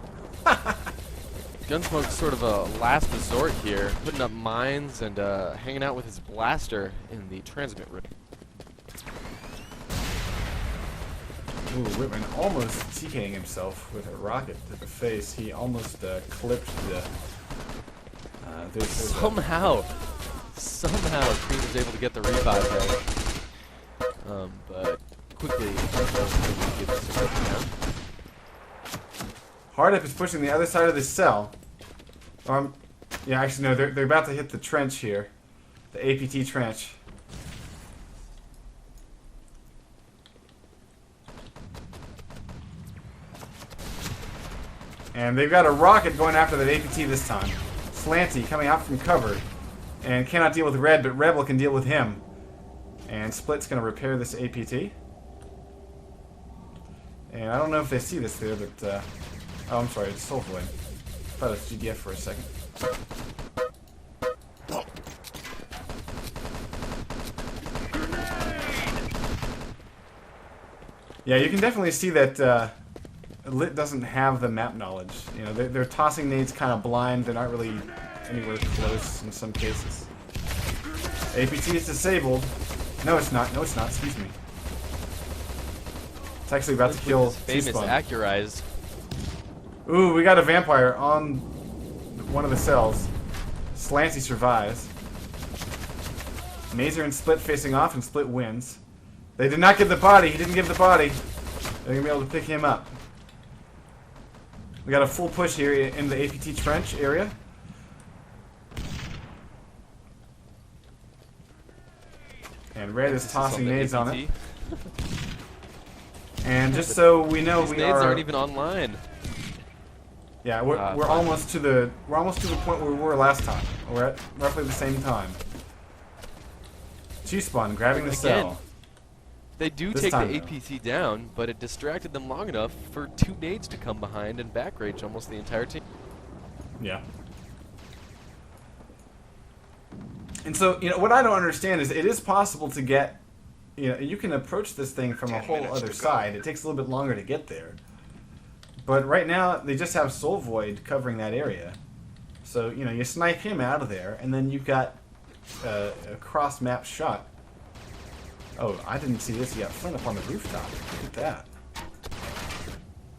S3: Gunsmoke's sort of a last resort here, putting up mines and hanging out with his blaster in the transmit room.
S1: Ooh, Whitman almost TKing himself with a rocket to the face. He almost clipped the... there's
S3: Somehow Cream was able to get the revive there. But quickly gets down.
S1: Hardup is pushing the other side of the cell. Yeah, actually, no, they're about to hit the trench here. The APT trench. And they've got a rocket going after that APT this time. Slanty coming out from cover. And cannot deal with Red, but Rebel can deal with him. And Split's going to repair this APT. And I don't know if they see this there, but... oh, I'm sorry, it's Soulflame. I thought it was GDF for a second. Yeah, you can definitely see that Lit doesn't have the map knowledge. You know, they're tossing nades kind of blind. They're not really anywhere close in some cases. APT is disabled. No, it's not. No, it's not. Excuse me. It's actually about to kill
S3: Famous
S1: T-Spawn.
S3: Accurized.
S1: Ooh, we got a vampire on one of the cells. Slancy survives. Mazer and Split facing off, and Split wins. They did not give the body. He didn't give the body. They're going to be able to pick him up. We got a full push here in the APT trench area. And Red is tossing nades on it. And just so we know,
S3: These
S1: we
S3: nades
S1: are...
S3: aren't even online.
S1: Yeah, we're almost to the point where we were last time. We're at roughly the same time. T-Spawn grabbing the cell.
S3: They do
S1: This
S3: take the
S1: time,
S3: APT down, but it distracted them long enough for two nades to come behind and back rage almost the entire team.
S1: Yeah. And so, you know, what I don't understand is it is possible to get, you know, you can approach this thing from a whole other side. It takes a little bit longer to get there. But right now, they just have Soul Void covering that area. So, you know, you snipe him out of there, and then you've got a cross-map shot. Oh, I didn't see this. He got Flint up on the rooftop. Look at that.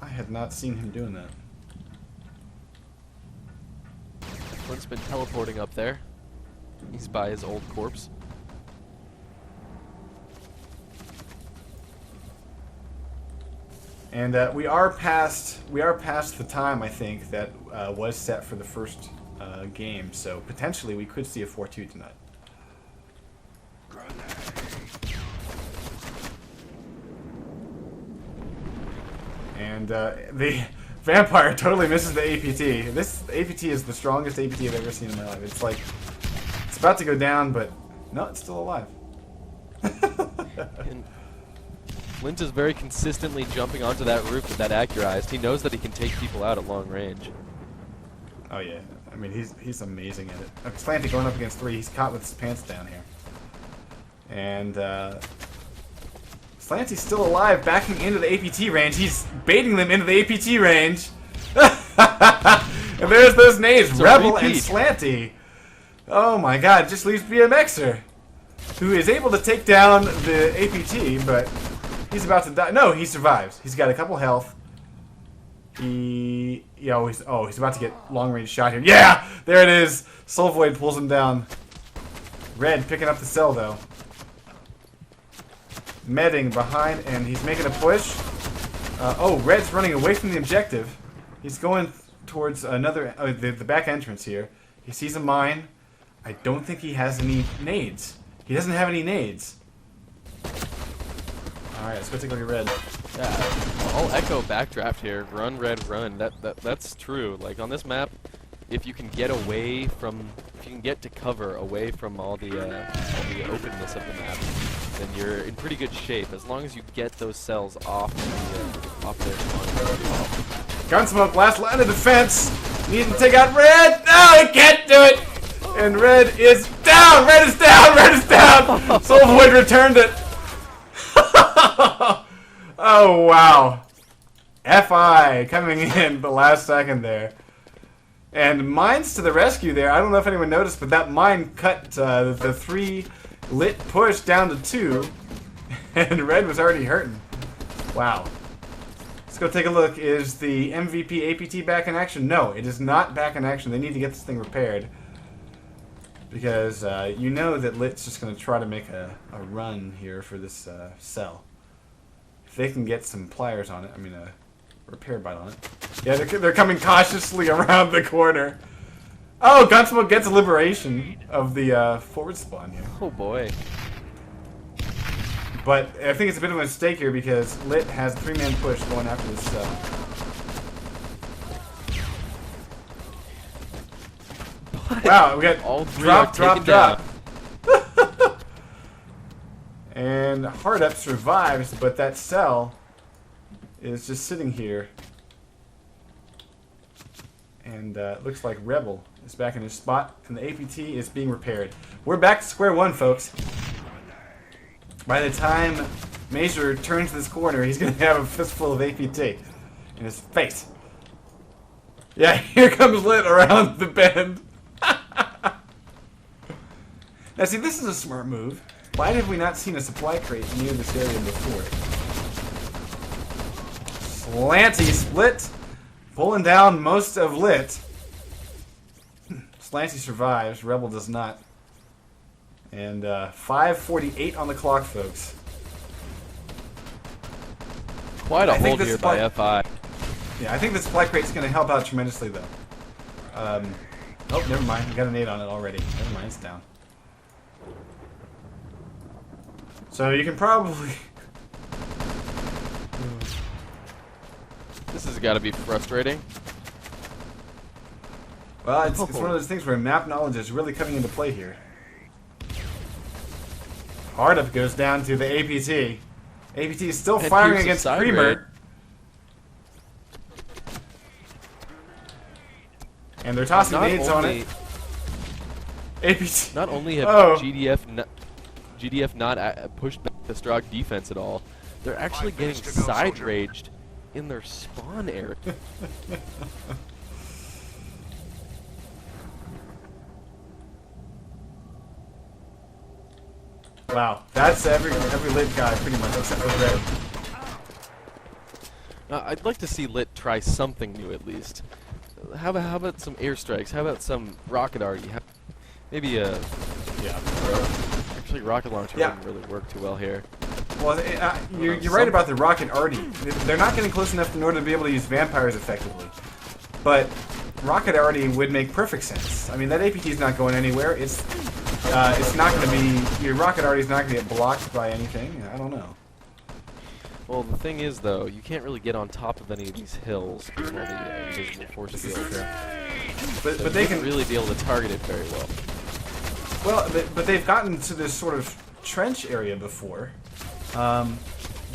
S1: I had not seen him doing that.
S3: Flint's been teleporting up there. He's by his old corpse.
S1: And we are past the time, I think, that was set for the first game. So potentially we could see a 4-2 tonight. And the vampire totally misses the APT. This APT is the strongest APT I've ever seen in my life. It's like it's about to go down, but no, it's still alive.
S3: And Flint is very consistently jumping onto that roof with that Accurized. He knows that he can take people out at long range.
S1: Oh yeah, I mean he's amazing at it. Okay, Slanty going up against 3. He's caught with his pants down here. And Slanty's still alive, backing into the APT range. He's baiting them into the APT range. And there's those nades, Rebel and Slanty. Oh my god, it just leaves BMXer, who is able to take down the APT, but he's about to die. No, he survives. He's got a couple health. He's about to get long range shot here. Yeah, there it is. Soul Void pulls him down. Red picking up the cell though. Medding behind, and he's making a push. Red's running away from the objective. He's going towards another the back entrance here. He sees a mine. I don't think he has any nades. He doesn't have any nades. Alright, let's go take a look at red.
S3: Yeah, I'll echo backdraft here. Run, red, run. That's true. Like on this map, if you can get away from, if you can get to cover away from all the openness of the map, then you're in pretty good shape. As long as you get those cells off their spawn.
S1: Gunsmoke, last line of defense. Need to take out red. No, he can't do it. And red is down. Red is down. Red is down. Soul Void returned it. Oh wow. FI coming in the last second there. And mines to the rescue there. I don't know if anyone noticed, but that mine cut the 3 lit push down to 2. And red was already hurting. Wow. Let's go take a look. Is the MVP APT back in action? No, it is not back in action. They need to get this thing repaired. Because you know that Lit's just going to try to make a run here for this cell. If they can get some pliers on it, I mean a repair bite on it. Yeah, they're coming cautiously around the corner. Oh, Gunsmoke gets a liberation of the forward spawn here.
S3: Oh boy.
S1: But I think it's a bit of a mistake here because Lit has a 3-man push going after this cell. Wow, we got
S3: all three
S1: drop. And Hard Up survives, but that cell is just sitting here. And looks like Rebel is back in his spot, and the APT is being repaired. We're back to square one, folks. By the time Major turns this corner, he's going to have a fistful of APT in his face. Yeah, here comes Lit around the bend. Now see, this is a smart move. Why have we not seen a supply crate near this area before? Slanty Split, pulling down most of Lit. Slanty survives, Rebel does not. And 5:48 on the clock, folks.
S3: Quite a hold here by FI.
S1: Yeah, I think the supply crate is going to help out tremendously, though. Oh, never mind. We got a nade on it already. Never mind, it's down. So you can probably...
S3: This has got to be frustrating.
S1: Well, it's one of those things where map knowledge is really coming into play here. Hard Up goes down to the APT. APT is still firing against Creamer. And they're tossing nades on it. APT.
S3: Not only have GDF not pushed back the Strog defense at all, they're actually getting side raged in their spawn area.
S1: Wow, that's every Lit guy pretty much except for Red.
S3: I'd like to see Lit try something new at least. How about some airstrikes? How about some rocket arty? Maybe a actually rocket launcher wouldn't really work too well here.
S1: Well, you're right about the rocket arty. They're not getting close enough in order to be able to use vampires effectively. But rocket arty would make perfect sense. I mean, that APT is not going anywhere. It's not going to be, your rocket arty is not going to get blocked by anything. I don't know.
S3: Well, the thing is, though, you can't really get on top of any of these hills with all the invisible force fields.
S1: But they can
S3: really be able to target it very well.
S1: Well, but they've gotten to this sort of trench area before. But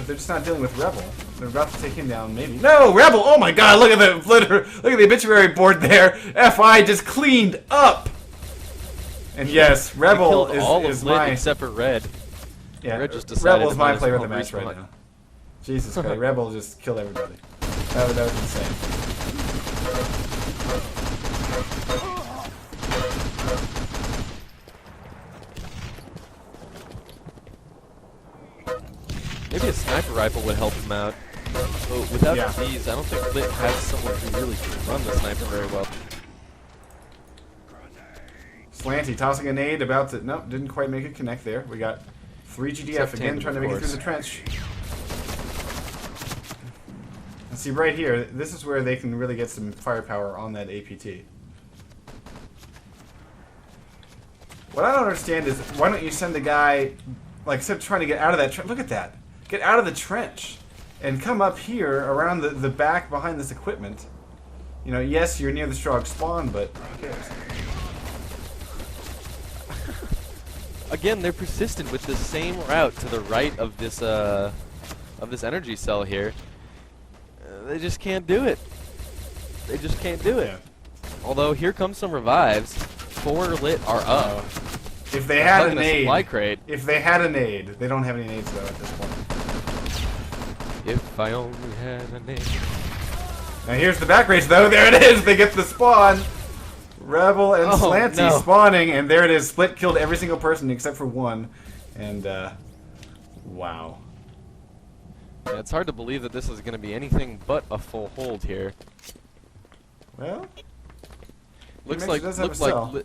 S1: they're just not dealing with Rebel. They're about to take him down, maybe. No, Rebel! Oh my God! Look at the look at the obituary board there. FI just cleaned up. And yes, Rebel is
S3: Lit
S1: my
S3: except for Red.
S1: Yeah,
S3: Red just decided
S1: Rebel is my
S3: to
S1: player of the match right now. Jesus Christ, Rebel just killed everybody. That was insane.
S3: Maybe a sniper rifle would help him out. But without these, I don't think Lit has someone who really can run the sniper very well.
S1: Slanty tossing a nade about to... Nope, didn't quite make it connect there. We got 3 GDF again trying to make it through the trench. And see, right here, this is where they can really get some firepower on that APT. What I don't understand is, why don't you send the guy... Like, instead of trying to get out of that trench... Look at that. get out of the trench and come up here around the back behind this equipment. You know, yes, you're near the Strog spawn, but who cares?
S3: Again, they're persistent with the same route to the right of this energy cell here. They just can't do it. They just can't do it.
S1: Yeah.
S3: Although here comes some revives. 4 lit are up.
S1: If they had a
S3: Hugging a supply
S1: nade,
S3: crate.
S1: if they had a nade, they don't have any nades though at this point.
S3: If I only had a nade.
S1: Now here's the back race though. There it is. They get the spawn. Rebel and Slanty
S3: no.
S1: spawning, and there it is. Split killed every single person except for one, and wow.
S3: Yeah, it's hard to believe that this is going to be anything but a full hold here.
S1: Well,
S3: Looks
S1: Mixer
S3: like
S1: does have
S3: looks
S1: a
S3: like
S1: cell.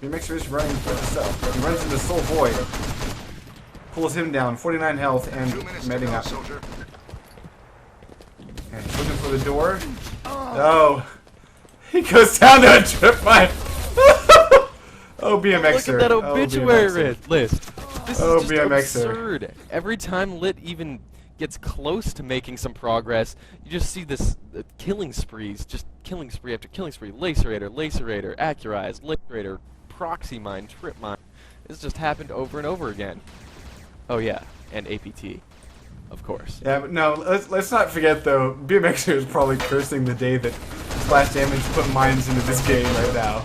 S1: Your Mixer is running for himself. He runs into Soul Void, pulls him down, 49 health, and
S5: 2 minutes to
S1: medding
S5: go,
S1: up.
S5: soldier.
S1: And he's looking for the door. Oh. He goes down to a trip mine. Oh, BMXer.
S3: Look at that obituary list. This
S1: Oh,
S3: is just
S1: BMXer.
S3: absurd. Every time Lit even gets close to making some progress, you just see this killing sprees, just killing spree after killing spree. Lacerator, Lacerator, Accurize, Lacerator, Proxy Mine, Trip Mine. This just happened over and over again. Oh yeah, and APT, of course.
S1: Yeah, but no, let's not forget though, BMXer is probably cursing the day that Splash Damage put mines into this game right now.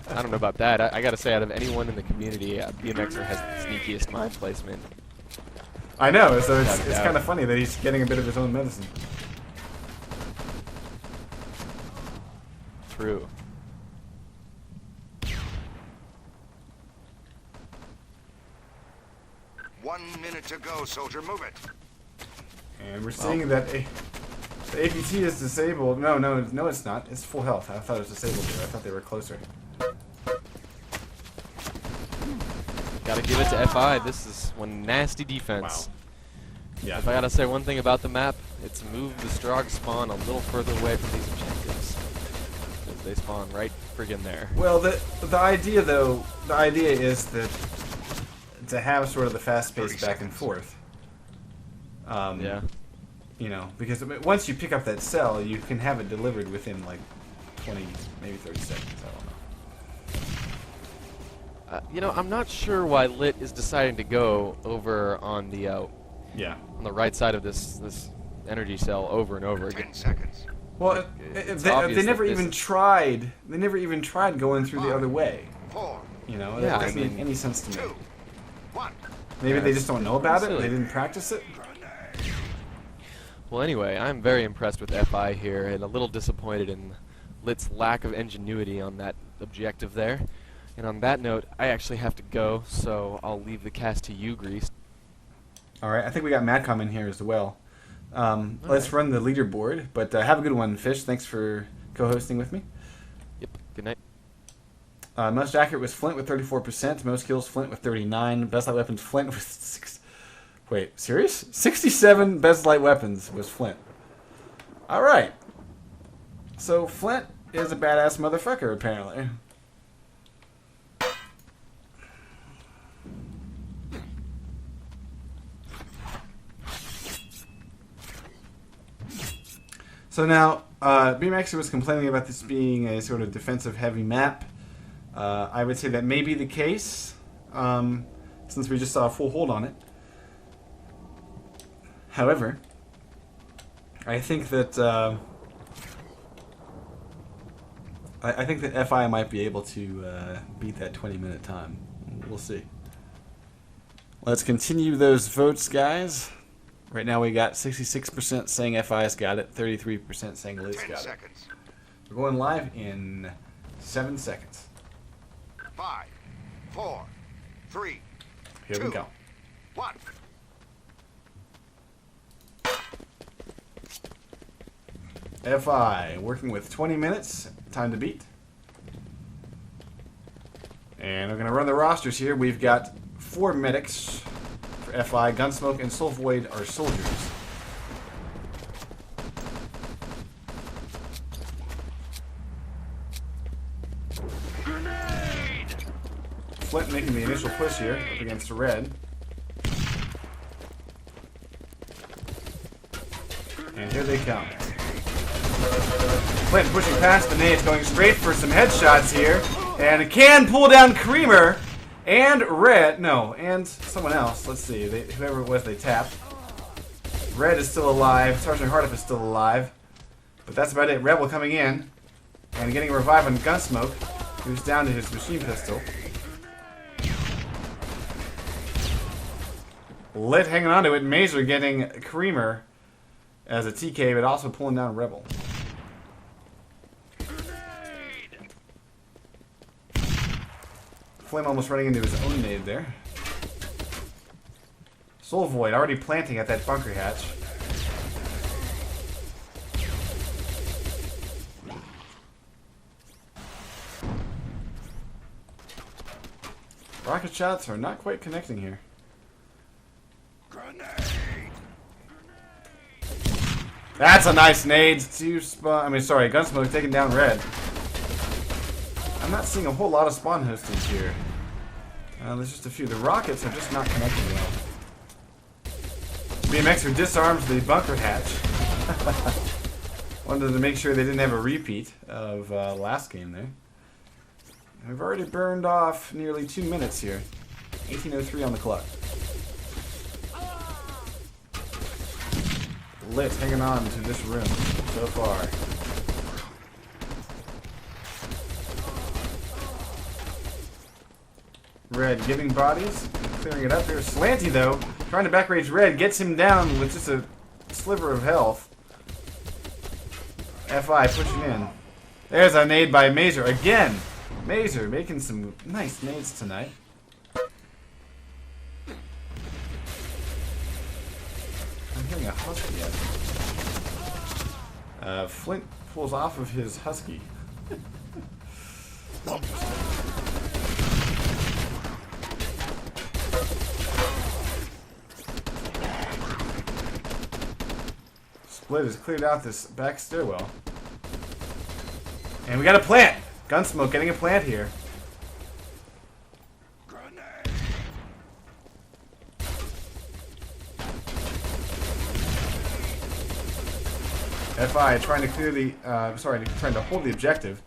S3: I don't know about that. I gotta say, out of anyone in the community, BMXer has the sneakiest mine placement.
S1: I know, so it's
S3: Yeah.
S1: kind of funny that he's getting a bit of his own medicine.
S3: True.
S5: One minute to go, soldier. Move it.
S1: And we're seeing that the APT is disabled. No, it's not. It's full health. I thought it was disabled here. I thought they were closer.
S3: Gotta give it to FI. This is one nasty defense.
S1: Wow. Yeah.
S3: If I gotta say one thing about the map, it's moved the Strog spawn a little further away from these objectives. Because they spawn right friggin' there.
S1: Well, the idea though, the idea is that to have sort of the fast pace back and forth.
S3: Yeah.
S1: You know, because I mean, once you pick up that cell, you can have it delivered within like 20, maybe 30 seconds. I don't know.
S3: You know, I'm not sure why Lit is deciding to go over on the
S1: Yeah.
S3: on the right side of this energy cell over and over again.
S5: 10 seconds.
S1: Well,
S3: It's
S1: they
S3: obvious
S1: never
S3: that this
S1: even
S3: is-
S1: tried. They never even tried going through the other way.
S5: 4,
S1: You know,
S3: Yeah,
S1: that
S3: I
S1: doesn't make
S3: mean-
S1: any sense to
S5: 2,
S1: me.
S5: 1.
S1: Maybe
S3: Yeah,
S1: they
S3: it's
S1: just don't know about it.
S3: silly.
S1: They didn't practice it.
S3: Well, anyway, I'm very impressed with FI here, and a little disappointed in Lit's lack of ingenuity on that objective there. And on that note, I actually have to go, so I'll leave the cast to you, Grease.
S1: All right, I think we got Madcom in here as well. Let's run the leaderboard, but have a good one, Fish. Thanks for co-hosting with me.
S3: Yep. Good night.
S1: Most accurate was Flint with 34%. Most kills, Flint with 39. Best light weapons, Flint with 6. Wait, serious? 67 best light weapons was Flint. All right. So Flint is a badass motherfucker, apparently. So now, BMXer was complaining about this being a sort of defensive-heavy map. I would say that may be the case, since we just saw a full hold on it. However, I think that I think that FI might be able to beat that 20-minute time. We'll see. Let's continue those votes, guys. Right now we got 66% saying FI's got it, 33% saying Liz
S5: 10
S1: got it.
S5: seconds.
S1: We're going live in 7 seconds.
S5: 5, 4, 3,
S1: Here
S5: 2,
S1: we go.
S5: 1.
S1: FI working with 20 minutes, time to beat. And we're going to run the rosters here. We've got 4 medics for FI. Gunsmoke and Soul Void are soldiers. Flint making the initial push here up against Red. And here they come. Flint pushing past the nades, going straight for some headshots here. And can pull down Creamer and Red. No, and someone else. Let's see. Whoever it was they tapped. Red is still alive. Sergeant Hardiff is still alive. But that's about it. Rebel coming in and getting a revive on Gunsmoke, who's down to his machine pistol. Lit hanging on to it. Mazer getting Creamer as a TK, but also pulling down Rebel. Flame almost running into his own nade there. Soul Void already planting at that bunker hatch. Rocket shots are not quite connecting here. That's a nice nade. Gunsmoke taking down Red. I'm not seeing a whole lot of spawn hostings here. There's just a few. The rockets are just not connecting well. BMXer disarms the bunker hatch. Wanted to make sure they didn't have a repeat of last game there. We've already burned off nearly 2 minutes here. 18:03 on the clock. Lit hanging on to this room so far. Red giving bodies, clearing it up here. Slanty though, trying to backrage Red, gets him down with just a sliver of health. FI pushing in. There's a nade by Mazer again. Mazer making some nice nades tonight. I'm hearing a husky yet. Flint pulls off of his husky. Split has cleared out this back stairwell. And we got a plant! Gunsmoke getting a plant here. FI trying to clear the, trying to hold the objective.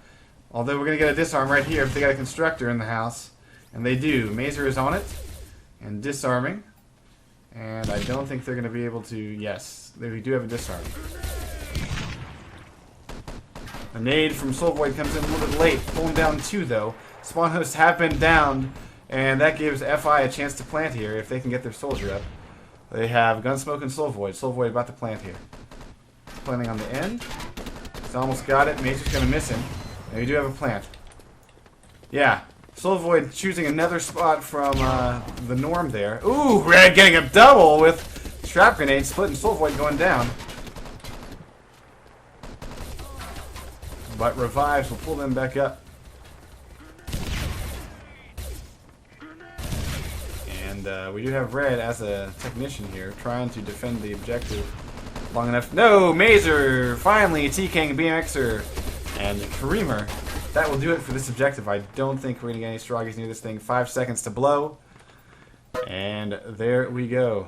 S1: Although we're going to get a disarm right here if they got a constructor in the house. And they do. Mazer is on it. And disarming. And I don't think they're going to be able to, yes, they do have a disarm. A nade from Soul Void comes in a little bit late, pulling down 2 though. Spawn hosts have been downed, and that gives FI a chance to plant here if they can get their soldier up. They have Gunsmoke and Soul Void. Soul Void about to plant here. Planting on the end. He's almost got it. Major's going to miss him. And we do have a plant. Yeah. Soul Void choosing another spot from the norm there. Ooh, Red getting a double with trap grenade, splitting Soul Void going down. But revives will pull them back up. And we do have Red as a technician here, trying to defend the objective long enough. No! Mazer! Finally, TKing BMXer and Creamer. That will do it for this objective. I don't think we're going to get any Stroggies near this thing. 5 seconds to blow. And there we go.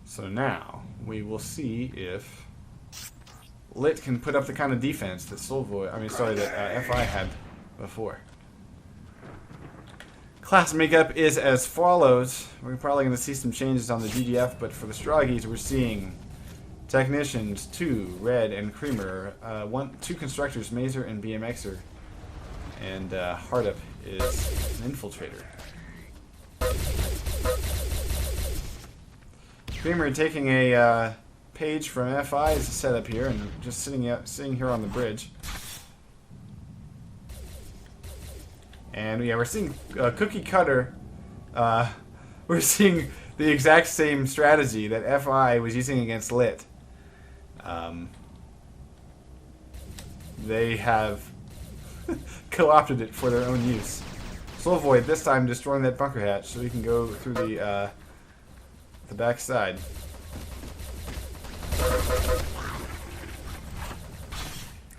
S1: So now, we will see if Lit can put up the kind of defense that that FI had before. Class makeup is as follows. We're probably going to see some changes on the GDF, but for the Stroggies, we're seeing Technicians, 2, Red and Creamer, 2 Constructors, Mazer and BMXer, and Hardup is an Infiltrator. Creamer taking a page from FI as a setup here, and just sitting here on the bridge. And yeah, we're seeing Cookie Cutter. We're seeing the exact same strategy that FI was using against Lit. They have co-opted it for their own use. Soul Void this time destroying that bunker hatch so we can go through the back side.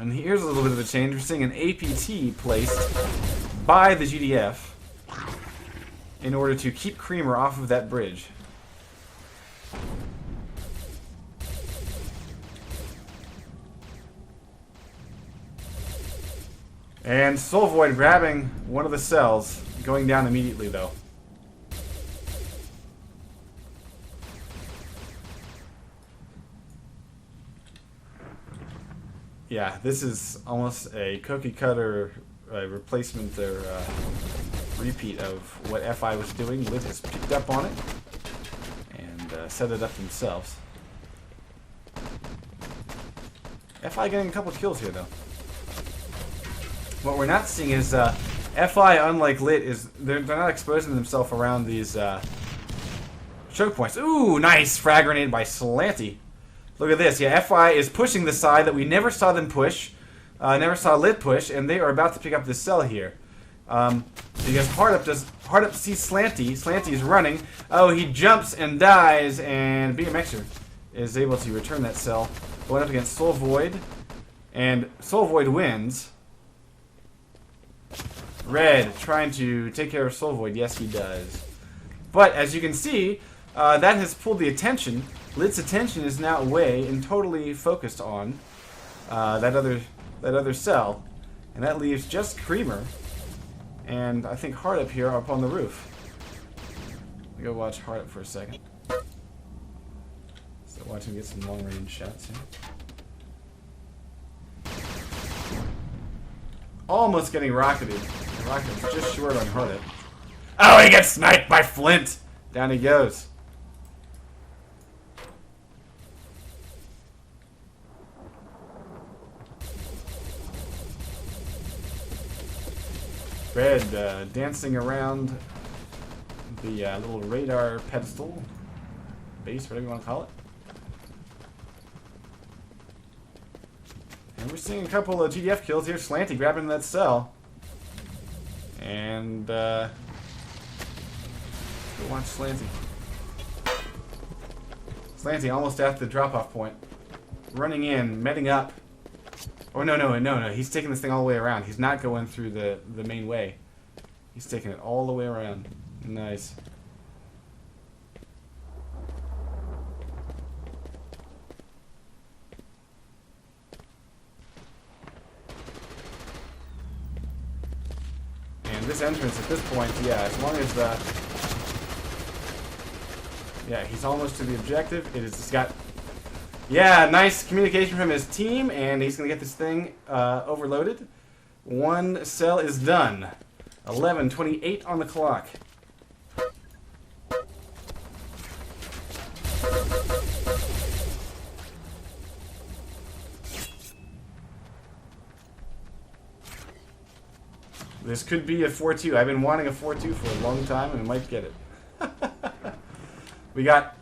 S1: And here's a little bit of a change. We're seeing an APT placed by the GDF in order to keep Creamer off of that bridge. And Soul Void grabbing one of the cells, going down immediately though. Yeah, this is almost a cookie cutter replacement or repeat of what FI was doing. l1t has picked up on it and set it up themselves. FI getting a couple of kills here though. What we're not seeing is FI, unlike l1t, is they're not exposing themselves around these choke points. Ooh, nice frag grenade by stlava. Look at this. Yeah, FI is pushing the side that we never saw them push, never saw l1t push, and they are about to pick up this cell here. Because Hardup sees stlava. Stlava is running. Oh, he jumps and dies, and BMXer is able to return that cell, going up against Soul Void, and Soul Void wins. Red trying to take care of Soul Void. Yes, he does. But as you can see, that has pulled the attention. l1t's attention is now away and totally focused on that other cell, and that leaves just Creamer and I think Hardup here up on the roof. Let me go watch Hardup for a second. So watch him get some long-range shots here. Almost getting rocketed. Rocket's just short on Hardup. Oh, he gets sniped by Flint! Down he goes. Red dancing around the little radar pedestal, base, whatever you want to call it. And we're seeing a couple of GDF kills here. Slanty grabbing that cell. And go watch Slanty. Slanty almost at the drop-off point. Running in, meting up. Oh, no. He's taking this thing all the way around. He's not going through the main way. He's taking it all the way around. Nice. And this entrance at this point, yeah, as long as yeah, he's almost to the objective. It's got... Yeah, nice communication from his team, and he's going to get this thing overloaded. One cell is done. 11:28 on the clock. This could be a 4-2. I've been wanting a 4-2 for a long time, and I might get it. We got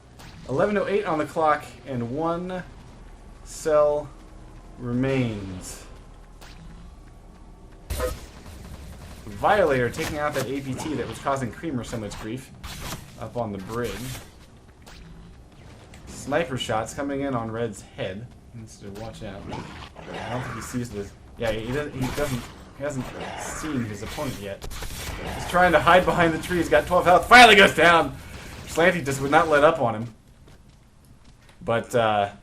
S1: 11:08 on the clock, and one cell remains. Violator taking out that APT that was causing Creamer so much grief up on the bridge. Sniper shots coming in on Red's head. He needs to watch out. I don't think he sees this. Yeah, he hasn't seen his opponent yet. He's trying to hide behind the tree. He's got 12 health. Finally goes down. Slanty just would not let up on him. But yeah,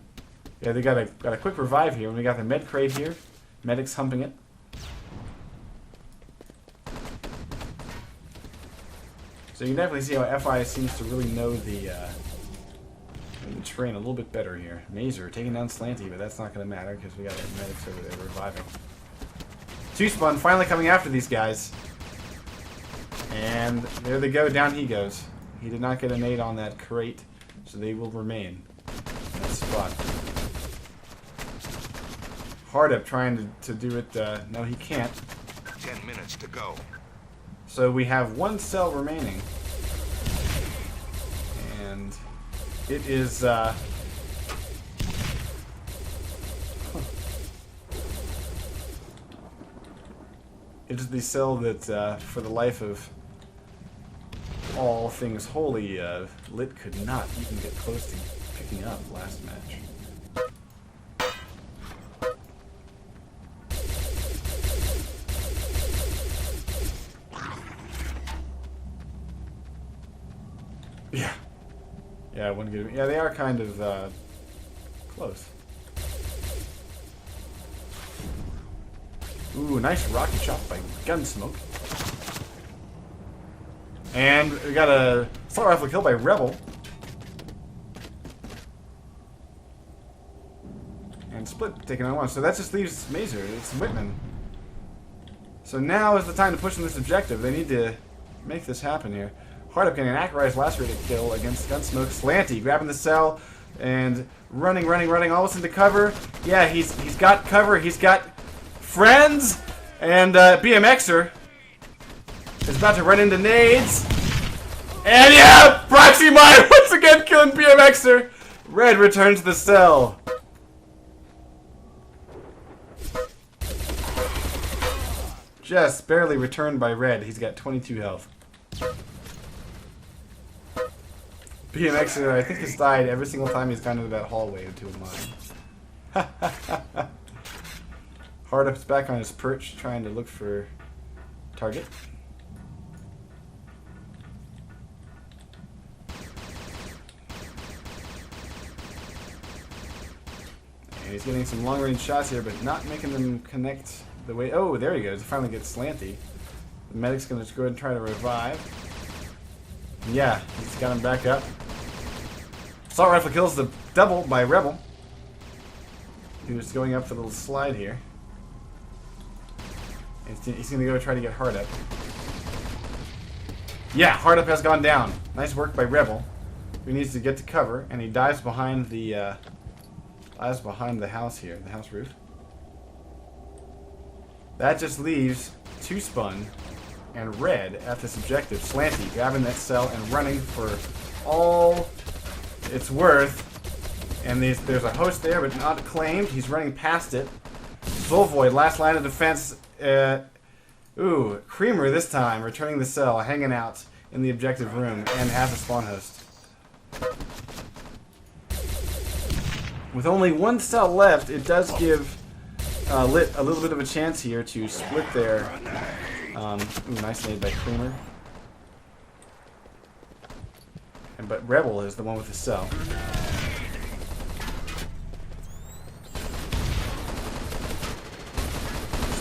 S1: they got a quick revive here, and we got the med crate here. Medic's humping it. So you can definitely see how FI seems to really know the terrain a little bit better here. Mazer taking down Slanty, but that's not going to matter because we got medics over there reviving. Two-Spun finally coming after these guys. And there they go, down he goes. He did not get a nade on that crate, so they will remain in that spot. Hardup trying to do it, no he can't.
S5: 10 minutes to go.
S1: So we have one cell remaining. And it is, it is the cell that, for the life of all things holy, l1t could not even get close to picking up last match. Yeah. Yeah, one good. Yeah, they are kind of close. Ooh, nice rocket shot by Gunsmoke. And we got a assault rifle kill by Rebel. And Split taking on one. So that just leaves Mazer. It's Whitman. So now is the time to push on this objective. They need to make this happen here. Hard up getting an accurized lacerated kill against Gunsmoke. Slanty grabbing the cell and running, almost into cover. Yeah, he's got cover. He's got friends. And BMXer is about to run into nades. And yeah, Proxy Mine once again killing BMXer. Red returns the cell. Just barely returned by Red. He's got 22 health. BMXer, I think, has died every single time he's gone into that hallway into a mine. Hardup's back on his perch, trying to look for target. And he's getting some long-range shots here, but not making them connect the way. Oh, there he goes. He finally gets Slanty. The medic's going to just go ahead and try to revive. Yeah, he's got him back up. Assault rifle kills the double by Rebel. He was going up the little slide here. He's going to go try to get Hardup. Yeah, Hardup has gone down. Nice work by Rebel. He needs to get to cover, and he dives behind the house here, the house roof. That just leaves 2 Spun and Red at this objective. Slanty grabbing that cell and running for all it's worth. And there's a host there, but not claimed. He's running past it. Volvoid, last line of defense. Ooh, Creamer this time, returning the cell, hanging out in the objective room, and has a spawn host. With only 1 cell left, it does give Lit a little bit of a chance here to split their. Ooh, nice nade by Creamer. But Rebel is the one with the cell.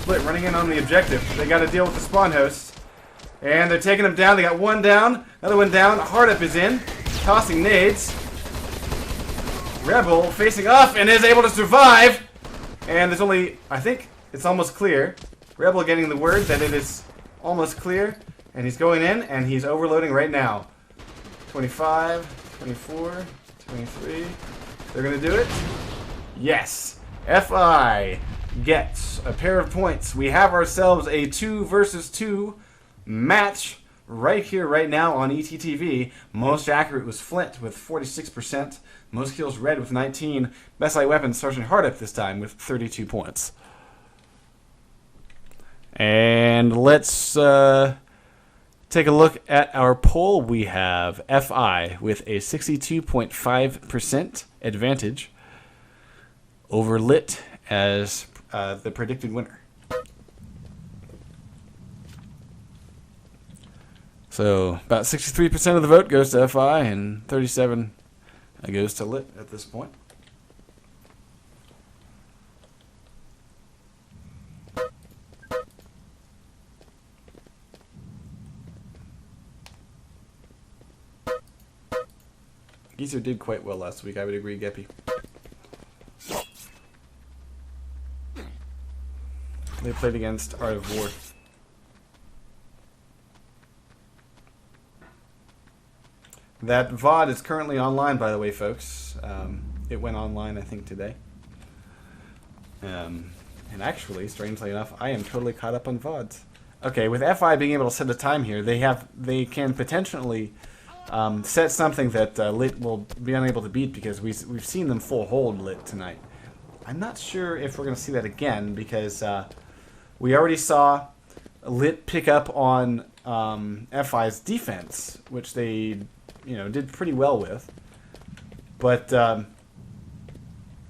S1: Split running in on the objective. They got to deal with the spawn host. And they're taking him down. They got 1 down, another 1 down. Hardup is in, tossing nades. Rebel facing off and is able to survive. And there's only, I think it's almost clear. Rebel getting the word that it is almost clear. And he's going in and he's overloading right now. 25, 24, 23. They're going to do it. Yes. FI gets a pair of points. We have ourselves a 2 versus 2 match right here, right now on ETTV. Most accurate was Flint with 46%. Most kills Red with 19. Best light weapon, Sergeant Hardup this time with 32 points. And let's take a look at our poll. We have FI with a 62.5% advantage over Lit as the predicted winner. So about 63% of the vote goes to FI and 37% goes to Lit at this point. Geezer did quite well last week, I would agree, Geppy. They played against Art of War. That VOD is currently online, by the way, folks. It went online, I think, today. And actually, strangely enough, I am totally caught up on VODs. Okay, with FI being able to set a time here, they can potentially set something that Lit will be unable to beat because we've seen them full hold Lit tonight. I'm not sure if we're going to see that again because we already saw Lit pick up on FI's defense, which they did pretty well with. But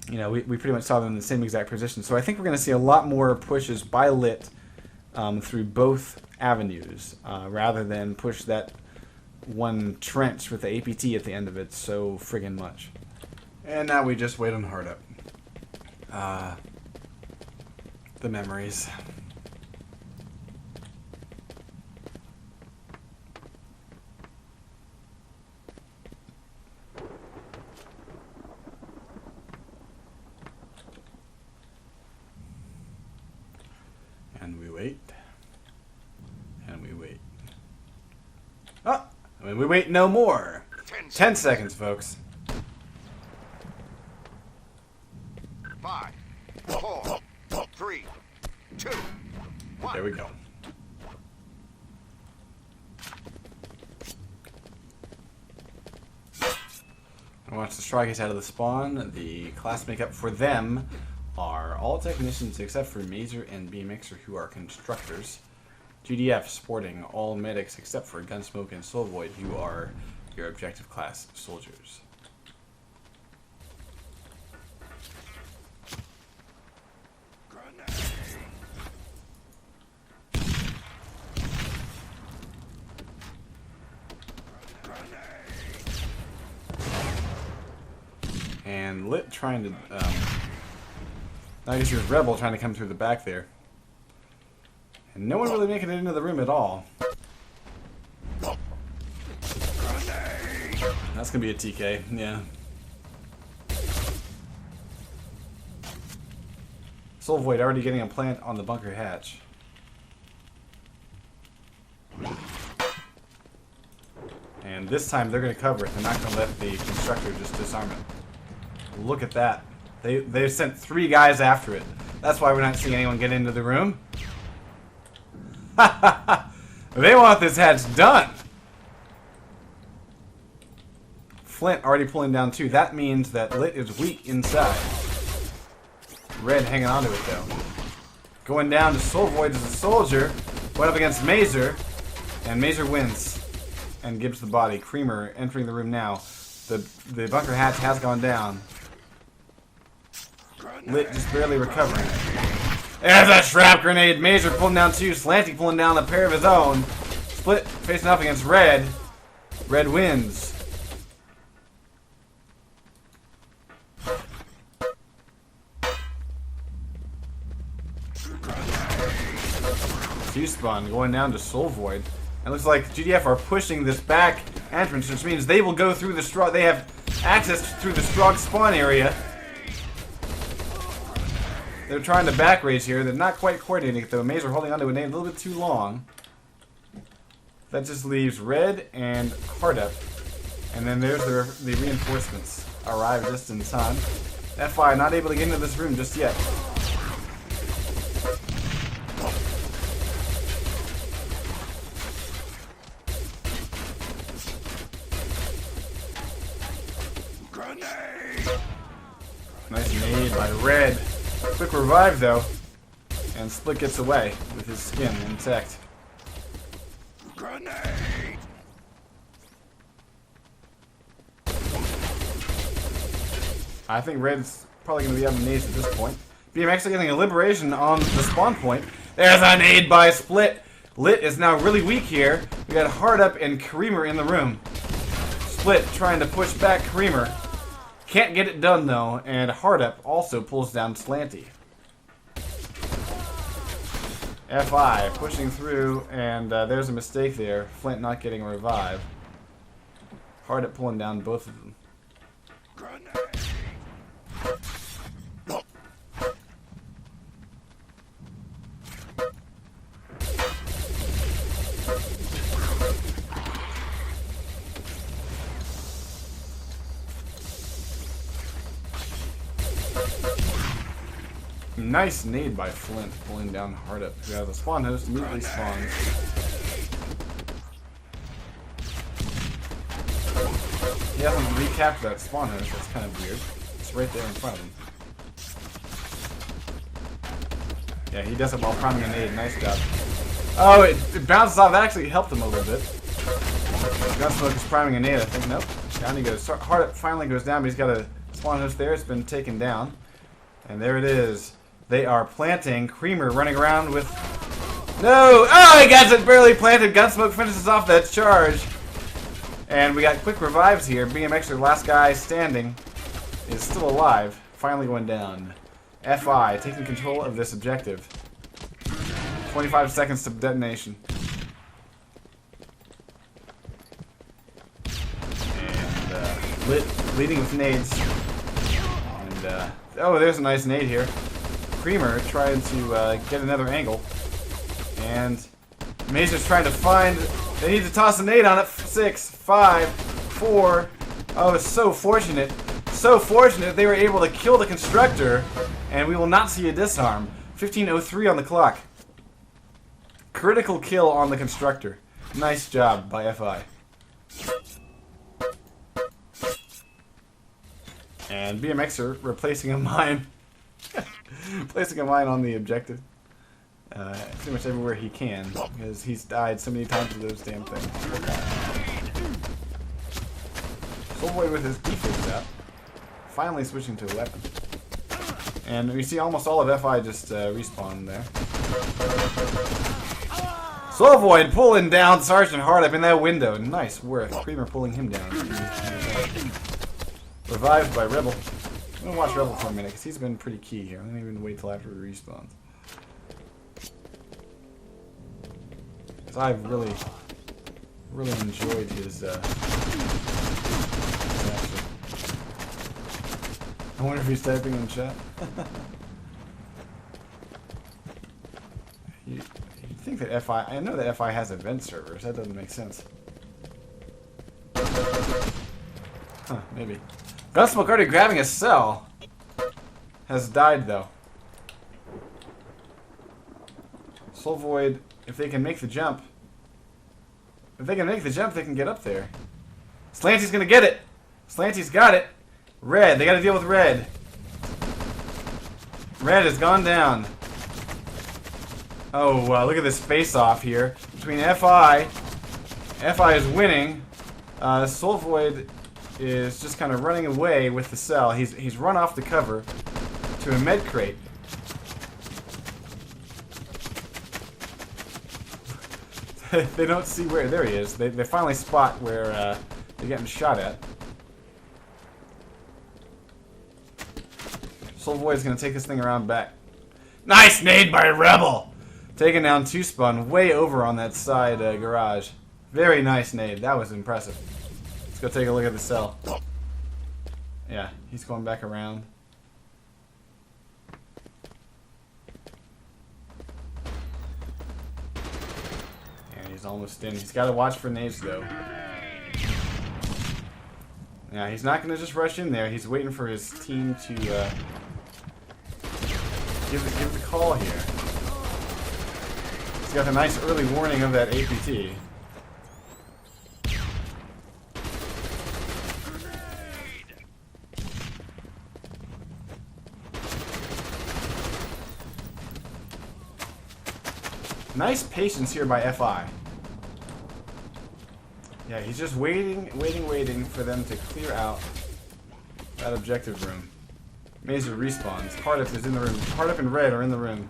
S1: we pretty much saw them in the same exact position. So I think we're going to see a lot more pushes by Lit through both avenues rather than push that one trench with the APT at the end of it so friggin' much. And now we just wait on hard up. The memories. And we wait. And we wait. Oh! I mean, we wait no more. 10 seconds, folks.
S5: 5, 4, 3, 2, 1.
S1: There we go. Watch the Strikers out of the spawn. The class makeup for them are all technicians except for Mazer and BMXer, who are constructors. GDF sporting all medics except for Gunsmoke and Soulvoid, who are your objective class soldiers. And Lit trying to, I guess he was Rebel trying to come through the back there. And no one really making it into the room at all. That's going to be a TK, yeah. Soulvoid already getting a plant on the bunker hatch. And this time they're going to cover it. They're not going to let the constructor just disarm it. Look at that. They sent 3 guys after it. That's why we're not seeing anyone get into the room. They want this hatch done. Flint already pulling down 2. That means that Lit is weak inside. Red hanging onto it though. Going down to Soulvoid as a soldier. Went up against Mazer. And Mazer wins. And gives the body. Creamer entering the room now. The bunker hatch has gone down. Lit just barely recovering. There's a trap grenade. Mazer pulling down 2. Slanty pulling down a pair of his own. Split facing up against Red. Red wins. Spawn going down to Soulvoid. And it looks like GDF are pushing this back entrance, which means they will go through the straw. They have access through the Strog spawn area. They're trying to back race here. They're not quite coordinating it though. Mazer holding onto a name a little bit too long. That just leaves Red and Hardup. And then there's the reinforcements. Arrive just in time. FI not able to get into this room just yet. Nice nade by Red. Quick revive though. And Split gets away with his skin intact.
S5: Grenade!
S1: I think Red's probably going to be out of nades at this point. BMX getting a liberation on the spawn point. There's a nade by Split. Lit is now really weak here. We got Hardup and Creamer in the room. Split trying to push back Creamer. Can't get it done though, and Hardup also pulls down Slanty. FI pushing through, and there's a mistake there. Flint not getting a revive. Hardup pulling down both of them. Nice nade by Flint, pulling down Hardup. Who has a spawn host, immediately spawns. He hasn't recapped that spawn host, that's kind of weird. It's right there in front of him. Yeah, he does it while priming a nade, nice job. Oh, it bounces off, that actually helped him a little bit. Gunsmoke is priming a nade, I think, nope. Down he goes. Hardup finally goes down, but he's got a spawn host there, it's been taken down. And there it is. They are planting. Creamer running around with... No! Oh, he gets it barely planted. Gunsmoke finishes off that charge. And we got quick revives here. BMX, the last guy standing, is still alive. Finally going down. FI taking control of this objective. 25 seconds to detonation. And leading with nades. And oh, there's a nice nade here. Creamer trying to get another angle. And Mazer's trying to find. They need to toss a nade on it. 6, 5, 4. Oh, it's so fortunate. So fortunate they were able to kill the constructor. And we will not see a disarm. 15:03 on the clock. Critical kill on the constructor. Nice job by FI. And BMXer replacing a mine. Placing a mine on the objective. Pretty much everywhere he can, because he's died so many times with those damn things. Soulboy with his defense out. Finally switching to a weapon. And we see almost all of FI just respawn there. Soulvoid pulling down Sergeant Hard up in that window. Nice work. Creamer pulling him down. Revived by Rebel. I'm going to watch Rebel for a minute because he's been pretty key here. I'm going to even wait till after he respawns. Because I've really enjoyed his action. I wonder if he's typing in chat. You'd think that FI... I know that FI has event servers. That doesn't make sense. Huh, maybe. Gunsmoke already grabbing a cell. Has died, though. Soul Void, if they can make the jump... If they can make the jump, they can get up there. Slanty's gonna get it! Slanty's got it! Red, they gotta deal with Red. Red has gone down. Oh, look at this face-off here. Between FI. FI is winning. Soul Void is just kind of running away with the cell. He's run off the cover to a med crate. They don't see where... There he is. They finally spot where they're getting shot at. Soul Void is going to take this thing around back. Nice nade by Rebel! Taking down 2-spun way over on that side garage. Very nice nade. That was impressive. Let's go take a look at the cell. Yeah, he's going back around. And he's almost in. He's got to watch for nades, though. Yeah, he's not going to just rush in there. He's waiting for his team to give the call here. He's got a nice early warning of that APT. Nice patience here by FI. Yeah, he's just waiting for them to clear out that objective room. Mazer respawns. Hardup is in the room. Hardup and Red are in the room.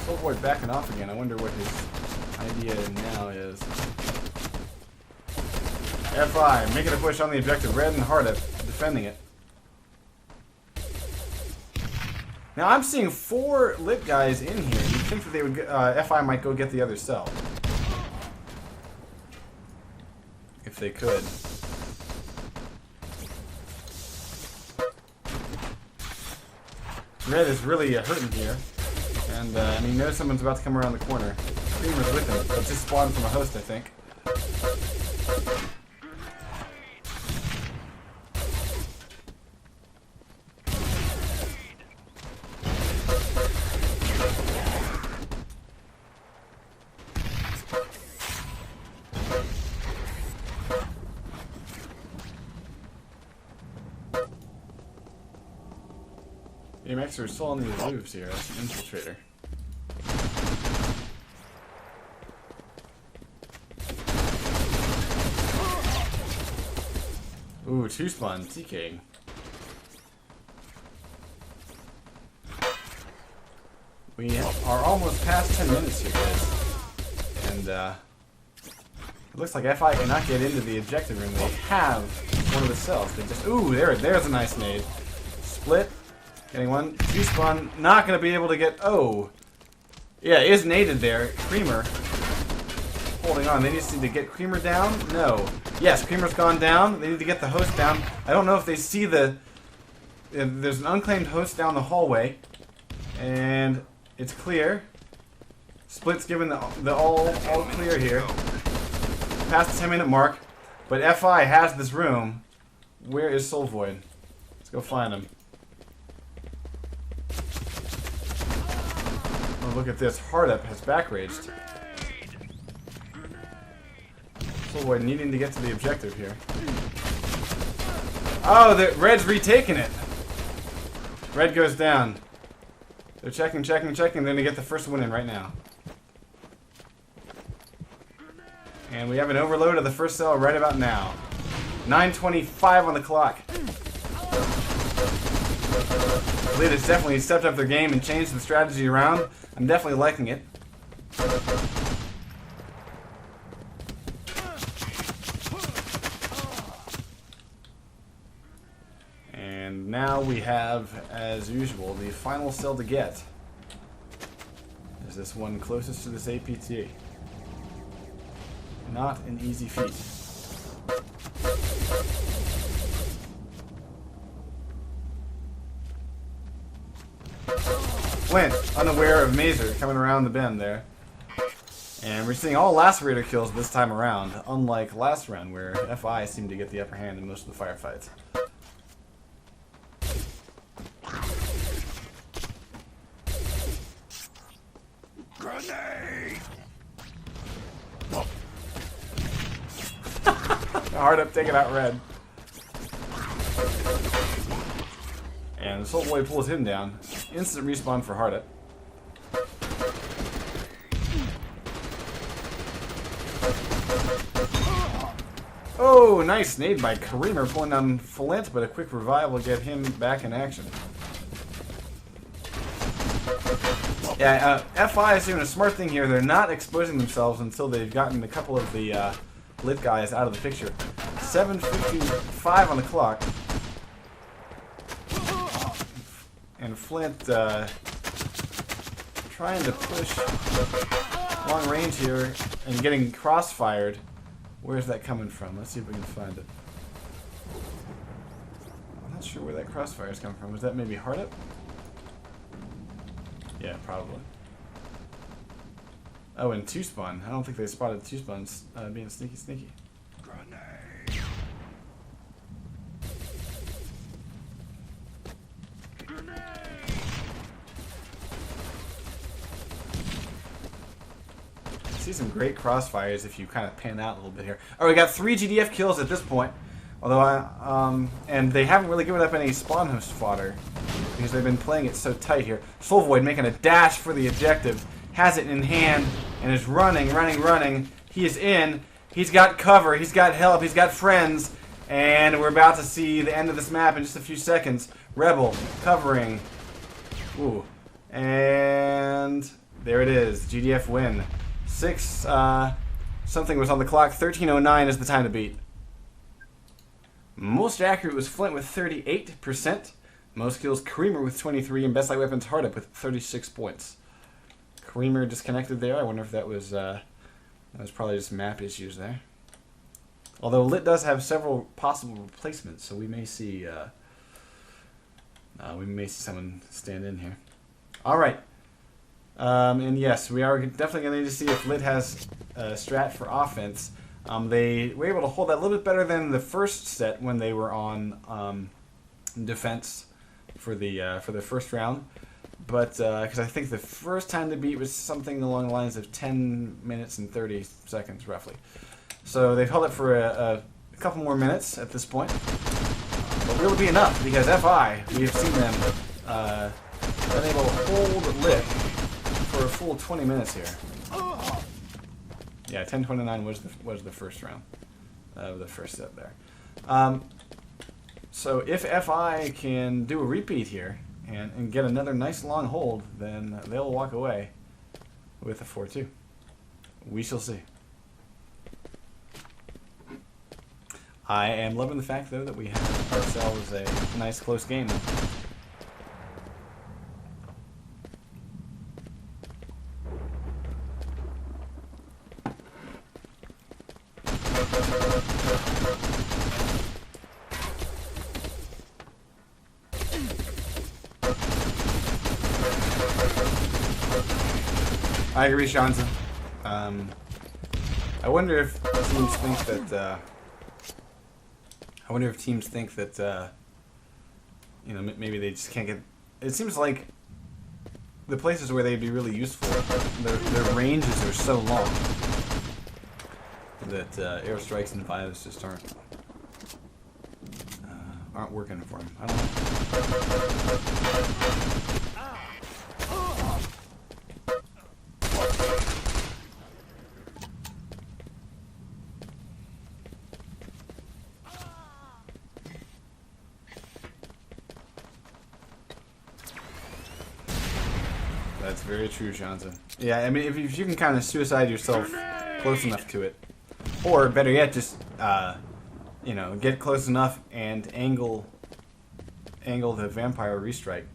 S1: Soulboy backing off again. I wonder what his idea now is. FI making a push on the objective. Red and Hardup defending it. Now I'm seeing 4 lit guys in here. You'd think that they would FI might go get the other cell. If they could. Red is really hurting here. And he knows someone's about to come around the corner. Creamer's with him. It just spawned from a host, I think. BMXer is still on these roofs here as an infiltrator. Ooh, 2 spawn, TKing. We are almost past 10 minutes here, guys. And, it looks like FI cannot get into the objective room. They have one of the cells. They just... Ooh, there's a nice nade. Split. Getting one. 2 spawn. Not going to be able to get... Oh. Yeah, it is naded there. Creamer. Holding on. They just need to get Creamer down? No. Yes, Creamer's gone down. They need to get the host down. I don't know if they see the... There's an unclaimed host down the hallway. And it's clear. Split's given the all clear here. Past the 10-minute mark. But FI has this room. Where is Soul Void? Let's go find him. Oh, look at this. Hardup has back raged. Soul Void needing to get to the objective here. Oh, the Red's retaking it. Red goes down. They're checking. They're going to get the first win in right now. And we have an overload of the first cell right about now. 9:25 on the clock. l1t has definitely stepped up their game and changed the strategy around. I'm definitely liking it. And now we have, as usual, the final cell to get. Is this one closest to this APT? Not an easy feat. Flint, unaware of Mazer coming around the bend there. And we're seeing all lacerator kills this time around, unlike last round where FI seemed to get the upper hand in most of the firefights.
S5: Grenade!
S1: Hardup taking out Red. And the Soul Void pulls him down. Instant respawn for Hardup. Oh, nice nade by Creamer pulling down l1t, but a quick revive will get him back in action. Yeah, FI is doing a smart thing here. They're not exposing themselves until they've gotten a couple of the l1t guys out of the picture. 7:55 on the clock. And l1t trying to push long range here and getting crossfired. Where's that coming from? Let's see if we can find it. I'm not sure where that crossfire is coming from. Was that maybe Hardup? Yeah, probably. Oh, and 2 spawn. I don't think they spotted 2 spawns being sneaky.
S5: Grenade!
S1: See some great crossfires if you kind of pan out a little bit here. Oh, we got 3 GDF kills at this point. Although and they haven't really given up any spawn host fodder because they've been playing it so tight here. Soul Void making a dash for the objective, has it in hand, and is running. He is in. He's got cover. He's got help. He's got friends, and we're about to see the end of this map in just a few seconds. Rebel covering. Ooh, and there it is. GDF win. 6 something was on the clock. 13:09 is the time to beat. Most accurate was l1t with 38%. Most kills Creamer with 23, and best light weapons Hardup with 36 points. Creamer disconnected there. I wonder if that was probably just map issues there. Although l1t does have several possible replacements, so we may see someone stand in here. All right. And yes, we are definitely going to need to see if l1t has a strat for offense. They were able to hold that a little bit better than the first set when they were on defense for the first round. But because I think the first time to beat was something along the lines of 10 minutes and 30 seconds, roughly. So they've held it for a couple more minutes at this point. But will it be enough? Because FI, we've seen them unable to hold l1t for a full 20 minutes here. Yeah, 10:29 was the first round of the first set there. So if FI can do a repeat here and get another nice long hold, then they'll walk away with a 4-2. We shall see. I am loving the fact, though, that we have ourselves a nice close game. I agree, Shanza. I wonder if teams think that. I wonder if teams think that. You know, maybe they just can't get. It seems like the places where they'd be really useful, their ranges are so long that airstrikes and vibes just aren't working for them. I don't know. That's very true, Shanza. Yeah, I mean, if you can kind of suicide yourself close enough to it, or better yet, just you know, get close enough and angle the vampire restrike.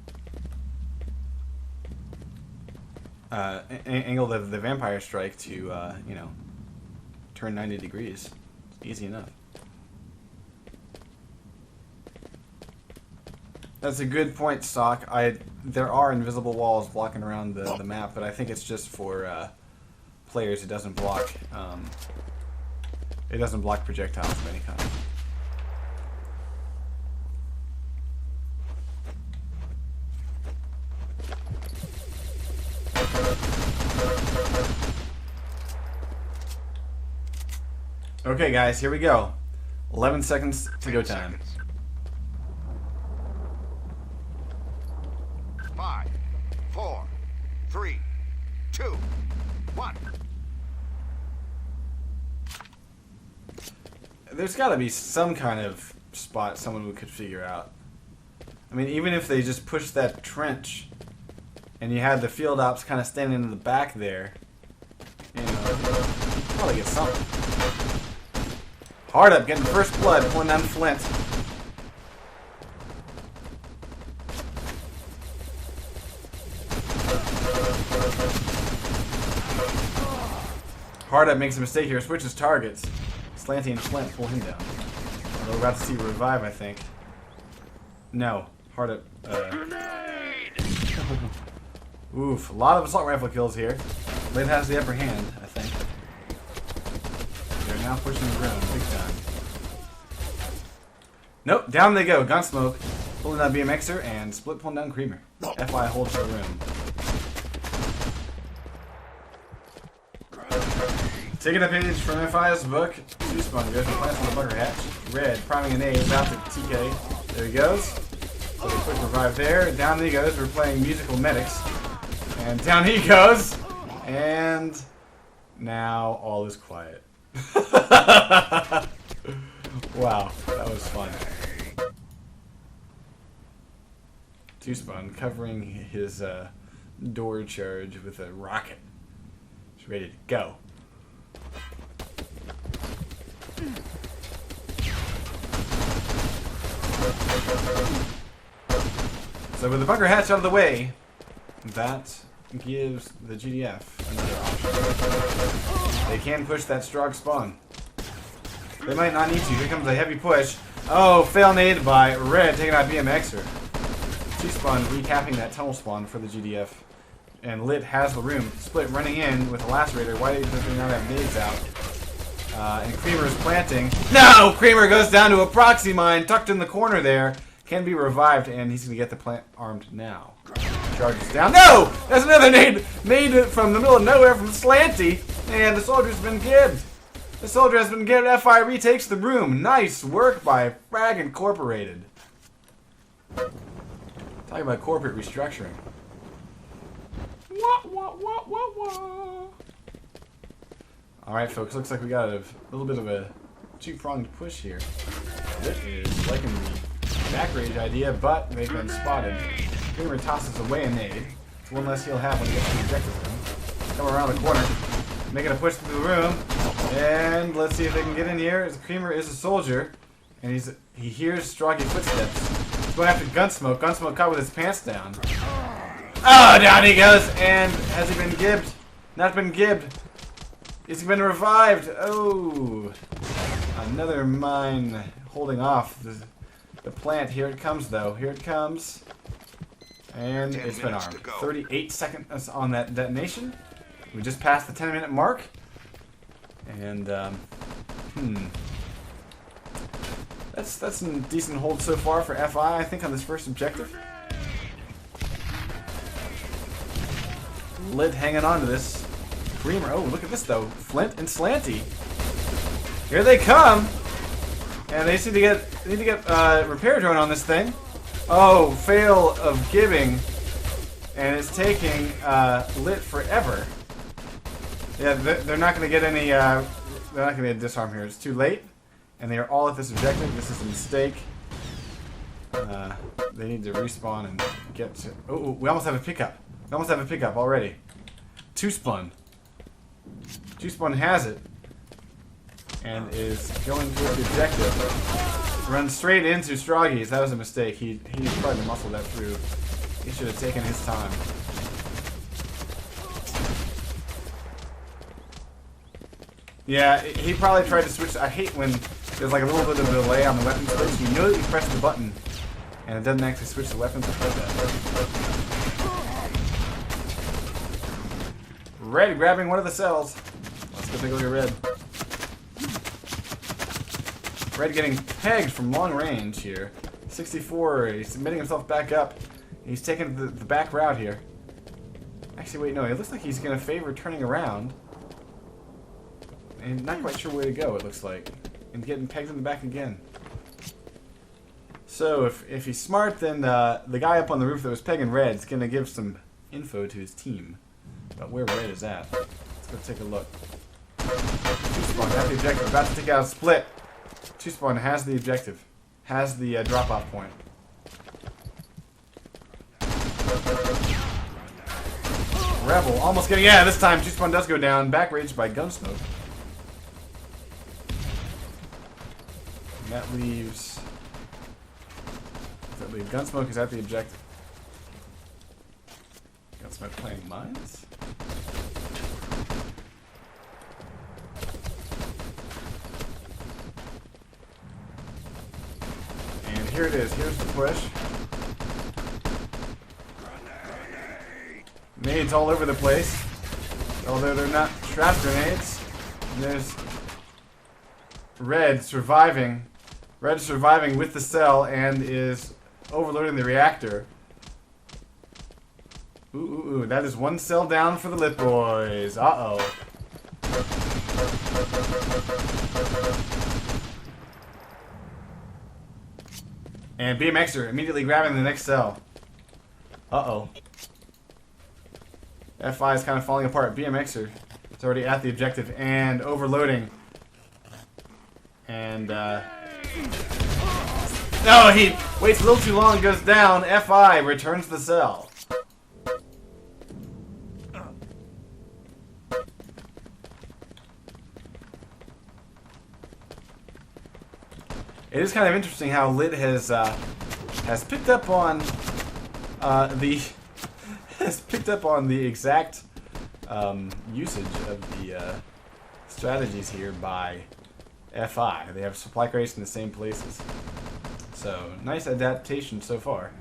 S1: Angle the vampire strike to you know, turn 90 degrees. It's easy enough. That's a good point, Stock. There are invisible walls blocking around the map, but I think it's just for players. It doesn't block. It doesn't block projectiles of any kind. Okay, guys, here we go. 11 seconds to go time.
S5: 5, 4, 3, 2, 1.
S1: There's got to be some kind of spot someone could figure out. I mean, even if they just push that trench and you had the field ops kind of standing in the back there, you know, you'd probably get something. Hard up, getting first blood, pulling down Flint. Hard up makes a mistake here, switches targets. Slanty and Flint pull him down. We're about to see a revive, I think. No. Hard up. Oof. A lot of assault rifle kills here. Lid has the upper hand, I think. They're now pushing the ground big time. Nope. Down they go. Gunsmoke. Pulling down BMXer and split pulling down Creamer. FI holds the room. Taking a page from FI's book, Shoespawn goes and plants on the bunker hatch. Red, priming an A, is out to TK. There he goes. So a quick revive there. Down he goes. We're playing musical medics. And down he goes. And now all is quiet. Wow, that was fun. Shoespawn covering his door charge with a rocket. He's ready to go. So with the bunker hatch out of the way, that gives the GDF another option. They can push that Strog spawn. They might not need to. Here comes a heavy push. Oh, fail nade by Red, taking out BMXer. Shoespawn recapping that tunnel spawn for the GDF. And Lit has the room. Split running in with a lacerator. Why does he not have nades out? And Creamer's planting. No! Creamer goes down to a proxy mine tucked in the corner there. Can be revived, and he's going to get the plant armed now. Charges down. No! There's another nade made from the middle of nowhere from Slanty. And the soldier's been gibbed. The soldier has been gibbed. FI retakes the room. Nice work by Frag Incorporated. Talking about corporate restructuring. Wah, wah, wah, wah, wah. Alright, folks, looks like we got a little bit of a two-pronged push here. Lit is liking the back rage idea, but they've been spotted. Creamer tosses away a nade. It's one less he'll have when he gets to the objective room. Come around the corner, making a push through the room, and let's see if they can get in here. Creamer is a soldier, and he hears Stroggy footsteps. He's going after Gunsmoke. Gunsmoke caught with his pants down. Oh, down he goes, and has he been gibbed? Not been gibbed. Has he been revived? Oh, another mine holding off the plant. Here it comes, though. Here it comes. And it's been armed. 38 seconds on that detonation. We just passed the 10-minute mark. And, That's a decent hold so far for FI, I think, on this first objective. Lid hanging on to this. Creamer. Oh, look at this, though. Flint and Slanty. Here they come. And they need to get repair drone on this thing. Oh, fail of giving. And it's taking Lit forever. Yeah, they're not going to get any, they're not going to get a disarm here. It's too late. And they are all at this objective. This is a mistake. They need to respawn and get to... Oh, we almost have a pickup. We almost have a pickup already. Two-Spun. Two-Spun has it. And is going towards the objective. Runs straight into Stroggies. That was a mistake. He tried to muscle that through. He should have taken his time. Yeah, he probably tried to switch. I hate when there's like a little bit of a delay on the weapon switch. You know that you press the button, and it doesn't actually switch the weapons. Red grabbing one of the cells. Let's go take a look at Red. Red getting pegged from long range here. 64. He's submitting himself back up. He's taking the back route here. Actually, wait, no. It looks like he's going to favor turning around. And not quite sure where to go, it looks like. And getting pegged in the back again. So, if he's smart, then the guy up on the roof that was pegging Red is going to give some info to his team about where Red is at. Let's go take a look. Two-Spawn at the objective, about to take out a split. Two-Spawn has the objective. Has the drop-off point. Rebel almost getting... Yeah, this time Two-Spawn does go down. Back raged by Gunsmoke. And that leaves... Does that leave Gunsmoke is at the objective. Gunsmoke playing mines? And here it is. Here's the push. Nades all over the place. Although they're not trap grenades. And there's Red surviving. Red surviving with the cell and is overloading the reactor. Ooh, ooh, ooh. That is one cell down for the Lit boys. Uh-oh. And BMXer immediately grabbing the next cell. Uh-oh. FI is kind of falling apart. BMXer is already at the objective and overloading. And, no, he waits a little too long, goes down. FI returns the cell. It is kind of interesting how Lit has picked up on the exact usage of the strategies here by FI. They have supply crates in the same places. So, nice adaptation so far.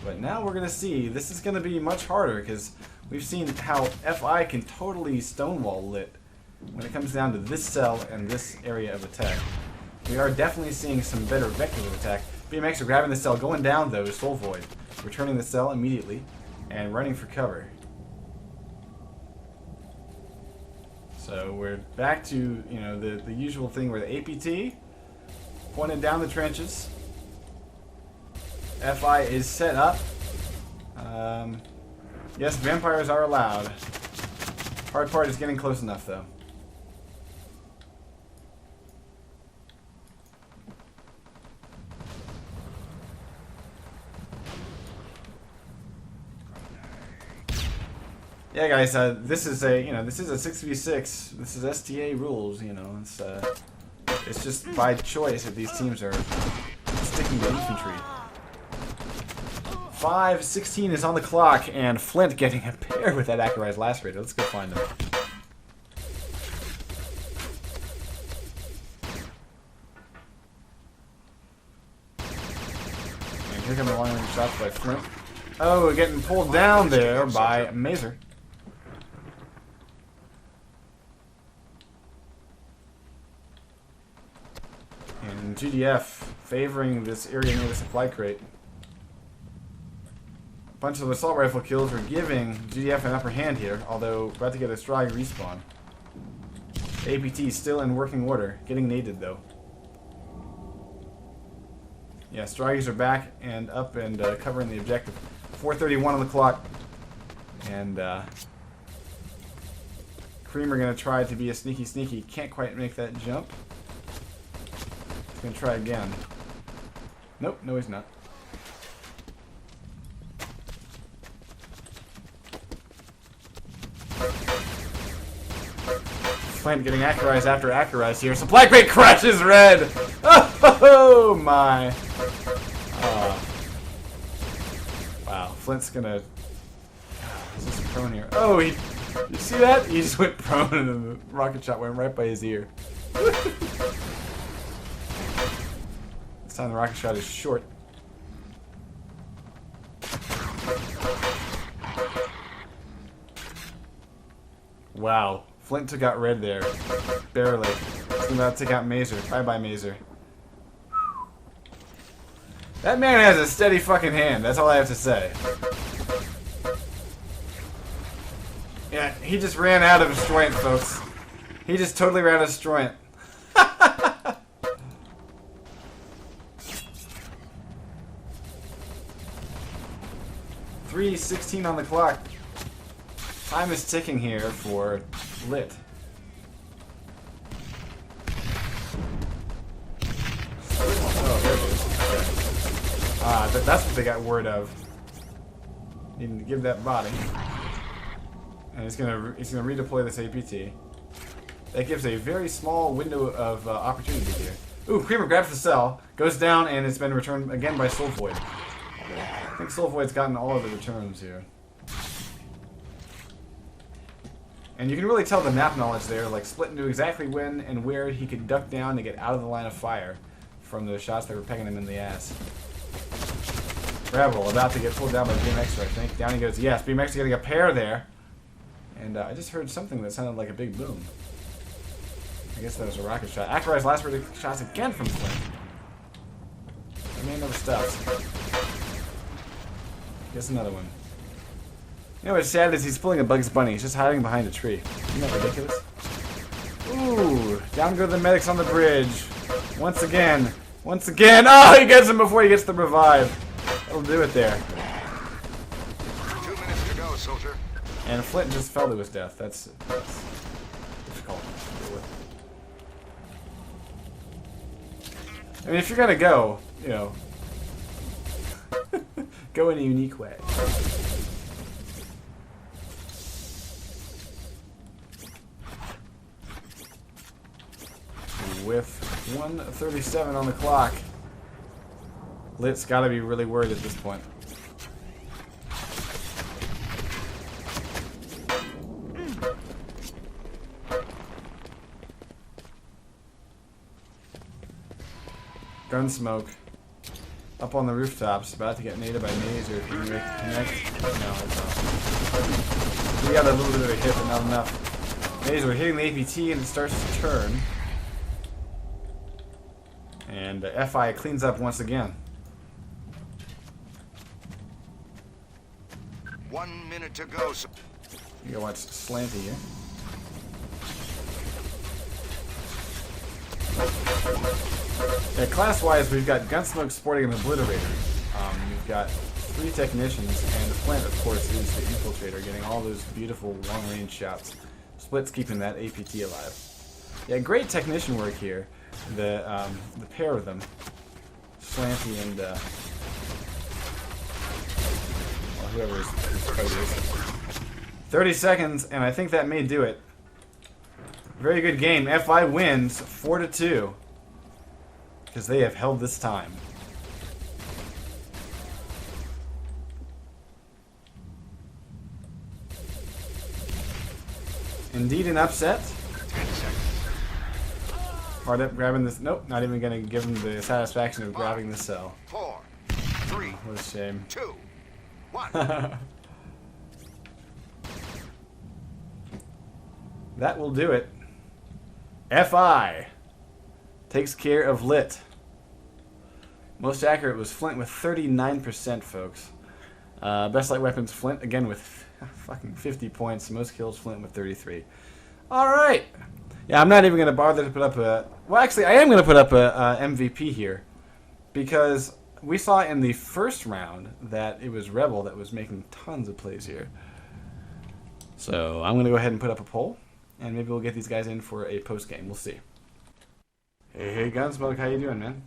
S1: But now we're going to see, this is going to be much harder because we've seen how FI can totally stonewall Lit when it comes down to this cell and this area of attack. We are definitely seeing some better vectors of attack. BMX are grabbing the cell, going down though, Soul Void. Returning the cell immediately and running for cover. So we're back to, you know, the usual thing where the APT pointed down the trenches. FI is set up. Yes, vampires are allowed. Hard part is getting close enough though. Yeah, guys, this is a 6v6. This is STA rules. It's just by choice that these teams are sticking to infantry. 5:16 is on the clock, and Flint getting a pair with that accurized lacerator. Let's go find him. And here come the long-range shots by Flint. Oh, getting pulled down there by Mazer. And GDF favoring this area near the supply crate. A bunch of assault rifle kills are giving GDF an upper hand here, although about to get a Strag respawn. APT still in working order, getting naded though. Yeah, Stragies are back and up and covering the objective. 4:31 on the clock. And Creamer gonna try to be a sneaky. Can't quite make that jump. He's gonna try again. Nope, no he's not. Flint getting accurized after accurized here. Supply crate crashes red! Oh my! Wow, Flint's gonna... Is this prone here? Oh, you see that? He just went prone and the rocket shot went right by his ear. This time the rocket shot is short. Wow, Flint took out red there. Barely. He's about to take out Mazer. Bye-bye, Mazer. That man has a steady fucking hand, that's all I have to say. Yeah, he just ran out of Destroyant, folks. He just totally ran out of Destroyant. 3:16 on the clock. Time is ticking here for Lit. Oh, there it is. Okay. That's what they got word of. Needing to give that body. And he's gonna redeploy this APT. That gives a very small window of opportunity here. Ooh, Creamer grabs the cell, goes down, and it's been returned again by Soul Void. I think Soul Void's gotten all of the returns here. And you can really tell the map knowledge there, like Split knew exactly when and where he could duck down to get out of the line of fire from those shots that were pegging him in the ass. Rebel about to get pulled down by BMX, I think. Down he goes, yes, BMX is getting a pair there. And I just heard something that sounded like a big boom. I guess that was a rocket shot. Accurized last shots again from Flint. The man never stops. Guess another one. You know what's sad is he's pulling a Bugs Bunny. He's just hiding behind a tree. Isn't that ridiculous? Ooh, down go the medics on the bridge. Once again. Once again. Oh, he gets him before he gets the revive. That'll do it there.
S5: 2 minutes to go, soldier.
S1: And Flint just fell to his death. That's difficult to deal with. I mean, if you're gonna go, you know, go in a unique way. With 1:37 on the clock, Lit's gotta be really worried at this point. Gunsmoke up on the rooftops, about to get naded by Mazer. If you can connect. No, it's not. We got a little bit of a hit, but not enough. Mazer hitting the APT and it starts to turn. And FI cleans up once again.
S5: 1 minute to go.
S1: You gotta watch Slanty here. Yeah, class-wise, we've got Gunsmoke sporting an Obliterator. You've got 3 technicians, and the Flint, of course, is the Infiltrator, getting all those beautiful long-range shots. Split's keeping that APT alive. Yeah, great technician work here. The pair of them, Slanty and well, whoever his code is. 30 seconds, and I think that may do it. Very good game. FI wins 4-2 because they have held this time. Indeed an upset. Hard up grabbing this. Nope, not even going to give him the satisfaction of grabbing the cell.
S5: 4, 3,
S1: What a shame.
S5: 2, 1.
S1: That will do it. FI takes care of Lit. Most accurate was Flint with 39%, folks. Best light weapons, Flint, again with fucking 50 points. Most kills, Flint with 33. Alright. Yeah, I'm not even going to bother to put up a... Well, actually, I am going to put up a MVP here. Because we saw in the first round that it was Rebel that was making tons of plays here. So I'm going to go ahead and put up a poll. And maybe we'll get these guys in for a post-game. We'll see. Hey, Gunsmoke, how you doing, man?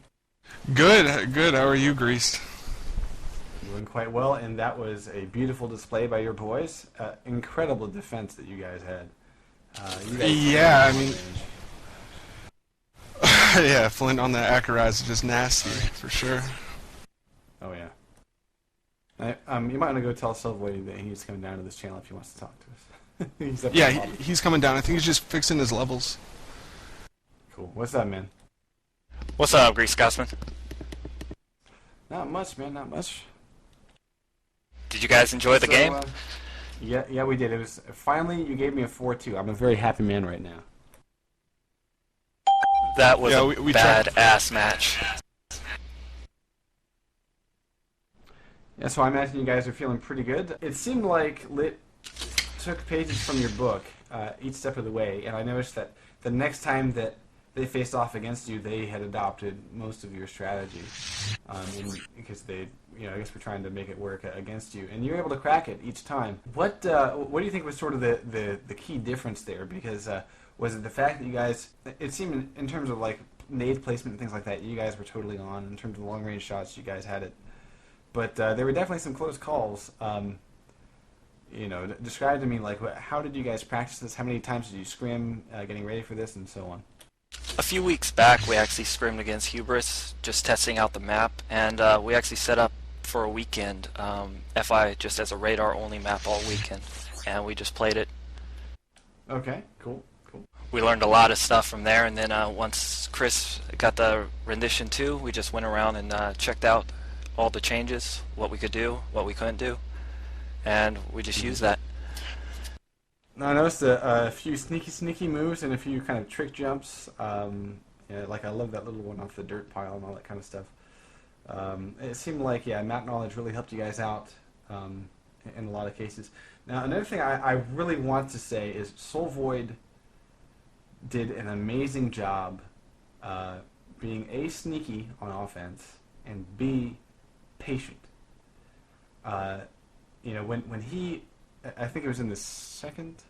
S6: Good, good. How are you, Greased?
S1: Doing quite well, and that was a beautiful display by your boys. Incredible defense that you guys had.
S6: Yeah, I mean... yeah, Flint on that Akaraz is just nasty, for sure.
S1: Oh, yeah. You might want to go tell Silverway that he's coming down to this channel if he wants to talk to us.
S6: Yeah, he's coming down. I think he's just fixing his levels.
S1: Cool. What's up, man?
S7: What's up, GreasedScotsman?
S1: Not much, man. Not much.
S7: Did you guys enjoy the game?
S1: Yeah, we did. It was finally you gave me a 4-2. I'm a very happy man right now.
S7: That was a bad-ass match.
S1: Yeah, so I imagine you guys are feeling pretty good. It seemed like Lit took pages from your book each step of the way, and I noticed that the next time that they faced off against you, they had adopted most of your strategy, because they, I guess, were trying to make it work against you, and you were able to crack it each time. What do you think was sort of the key difference there? Because was it the fact that you guys? It seemed in terms of like nade placement and things like that, you guys were totally on. In terms of long range shots, you guys had it, but there were definitely some close calls. Describe to me, like, how did you guys practice this? How many times did you scrim getting ready for this, and so on?
S7: A few weeks back, we actually scrimmed against Hubris, just testing out the map, and we actually set up for a weekend, FI just as a radar-only map all weekend, and we just played it.
S1: Okay, cool.
S7: We learned a lot of stuff from there, and then once Chris got the rendition 2, we just went around and checked out all the changes, what we could do, what we couldn't do, and we just used that.
S1: Now, I noticed a few sneaky moves and a few kind of trick jumps. Like I love that little one off the dirt pile and all that kind of stuff. It seemed like, map knowledge really helped you guys out in a lot of cases. Now, another thing I really want to say is Soul Void did an amazing job being A, sneaky on offense, and B, patient. When he, I think it was in the second.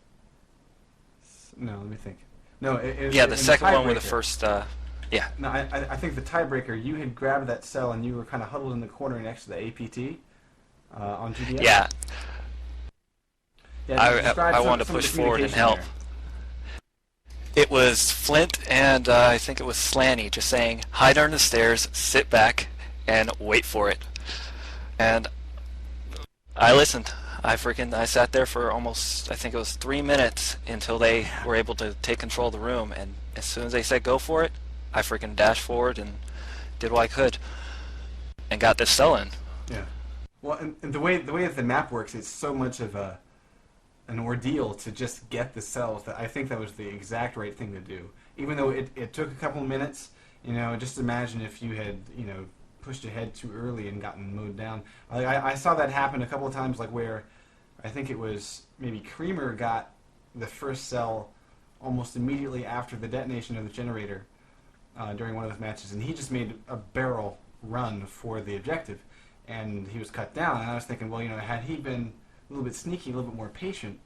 S1: No, let me think. No, it was
S7: the second one with the first. Yeah.
S1: No, I think the tiebreaker. You had grabbed that cell and you were kind of huddled in the corner next to the APT on GDS.
S7: Yeah.
S1: I
S7: wanted to push forward and help. It was Flint and I think it was Slanny just saying, hide under the stairs, sit back, and wait for it. And I listened. I sat there for almost, I think it was 3 minutes until they were able to take control of the room. And as soon as they said go for it, I freaking dashed forward and did what I could and got this cell in. Yeah.
S1: Well, and the way that the map works, it's so much of an ordeal to just get the cells that I think that was the exact right thing to do. Even though it took a couple of minutes, just imagine if you had, pushed ahead too early and gotten mowed down. I saw that happen a couple of times, like where I think it was maybe Creamer got the first cell almost immediately after the detonation of the generator during one of those matches, and he just made a barrel run for the objective, and he was cut down. And I was thinking, well, had he been a little bit sneaky, a little bit more patient,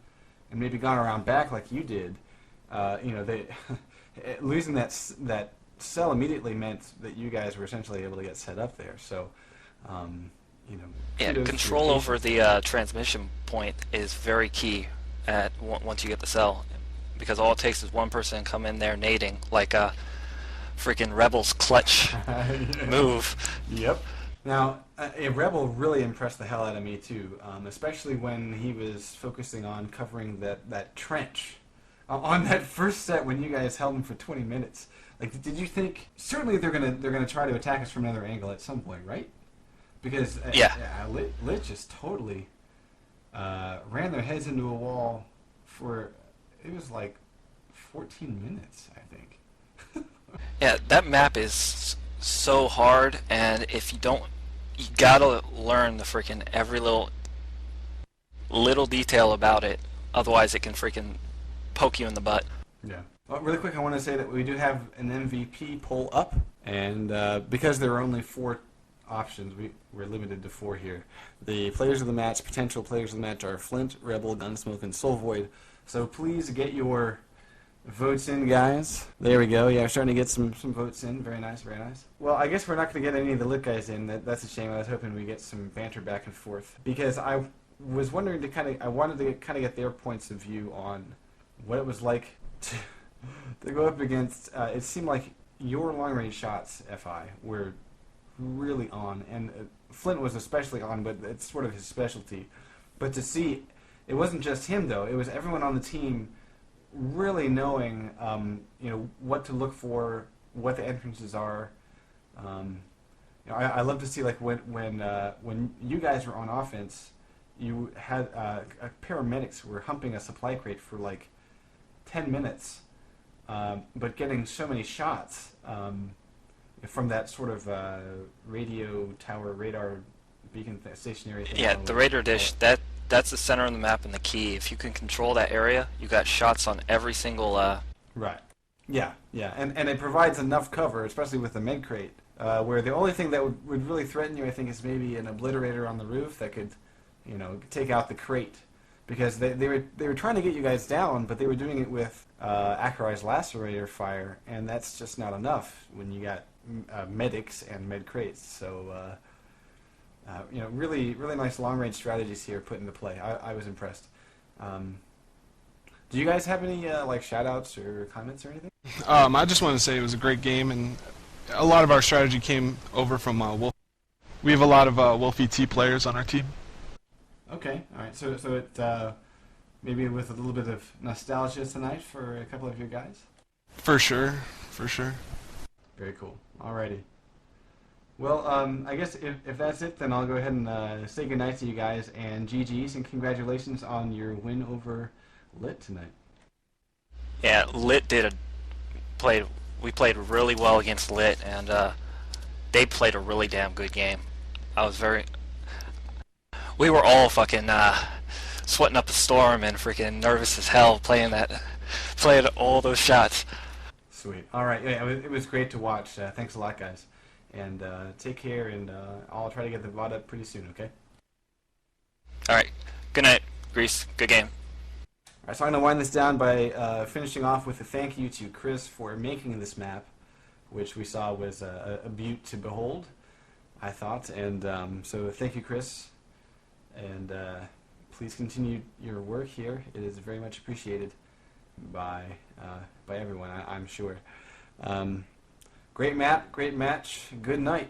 S1: and maybe gone around back like you did, they losing that cell immediately meant that you guys were essentially able to get set up there. So,
S7: control over the transmission point is very key once you get the cell, because all it takes is one person to come in there nading like a freaking Rebels clutch move.
S1: Yep. Now, a Rebel really impressed the hell out of me too, especially when he was focusing on covering that trench on that first set when you guys held him for 20 minutes. Like, did you think? Certainly, they're gonna try to attack us from another angle at some point, right? Because Lit just totally ran their heads into a wall for, it was like 14 minutes, I think.
S7: Yeah, that map is so hard, and if you don't, you gotta learn the freaking every little detail about it. Otherwise, it can freaking poke you in the butt.
S1: Yeah. Well, really quick, I want to say that we do have an MVP poll up, and because there are only 4 options, we're limited to 4 here. The players of the match, potential players of the match, are Flint, Rebel, Gunsmoke, and Soul Void. So please get your votes in, guys. There we go. Yeah, we're starting to get some votes in. Very nice, very nice. Well, I guess we're not going to get any of the Lit guys in. That's a shame. I was hoping we get some banter back and forth, because I was wondering I wanted to kind of get their points of view on what it was like to go up against. It seemed like your long-range shots, FI, were really on, and Flint was especially on, but it's sort of his specialty. But to see, it wasn't just him though; it was everyone on the team really knowing, what to look for, what the entrances are. I love to see, like, when you guys were on offense, you had paramedics who were humping a supply crate for like 10 minutes, but getting so many shots from that sort of radio tower, radar beacon stationary thing.
S7: Yeah, the radar dish, that's the center of the map and the key. If you can control that area, you got shots on every single...
S1: Right. Yeah, and it provides enough cover, especially with the med crate, where the only thing that would really threaten you, I think, is maybe an obliterator on the roof that could, take out the crate. Because they were trying to get you guys down, but they were doing it with Acherized Lacerator fire, and that's just not enough when you got medics and med crates. So, really nice long-range strategies here put into play. I was impressed. Do you guys have any shout-outs or comments or anything?
S6: I just want to say it was a great game, and a lot of our strategy came over from Wolf. We have a lot of Wolf ET players on our team.
S1: Okay, all right. So it maybe with a little bit of nostalgia tonight for a couple of you guys.
S6: For sure.
S1: Very cool. Alrighty. Well, I guess if that's it, then I'll go ahead and say goodnight to you guys, and GG's, and congratulations on your win over Lit tonight.
S7: Yeah, Lit we played really well against Lit, and they played a really damn good game. We were all fucking sweating up a storm and freaking nervous as hell playing all those shots.
S1: Sweet. All right. Yeah, it was great to watch. Thanks a lot, guys. And take care, and I'll try to get the VOD up pretty soon, okay?
S7: All right. Good night, Grease. Good game.
S1: All right, so I'm going to wind this down by finishing off with a thank you to Chris for making this map, which we saw was a beaut to behold, I thought. And so thank you, Chris. And please continue your work here. It is very much appreciated by everyone, I'm sure. Great map, great match. Good night.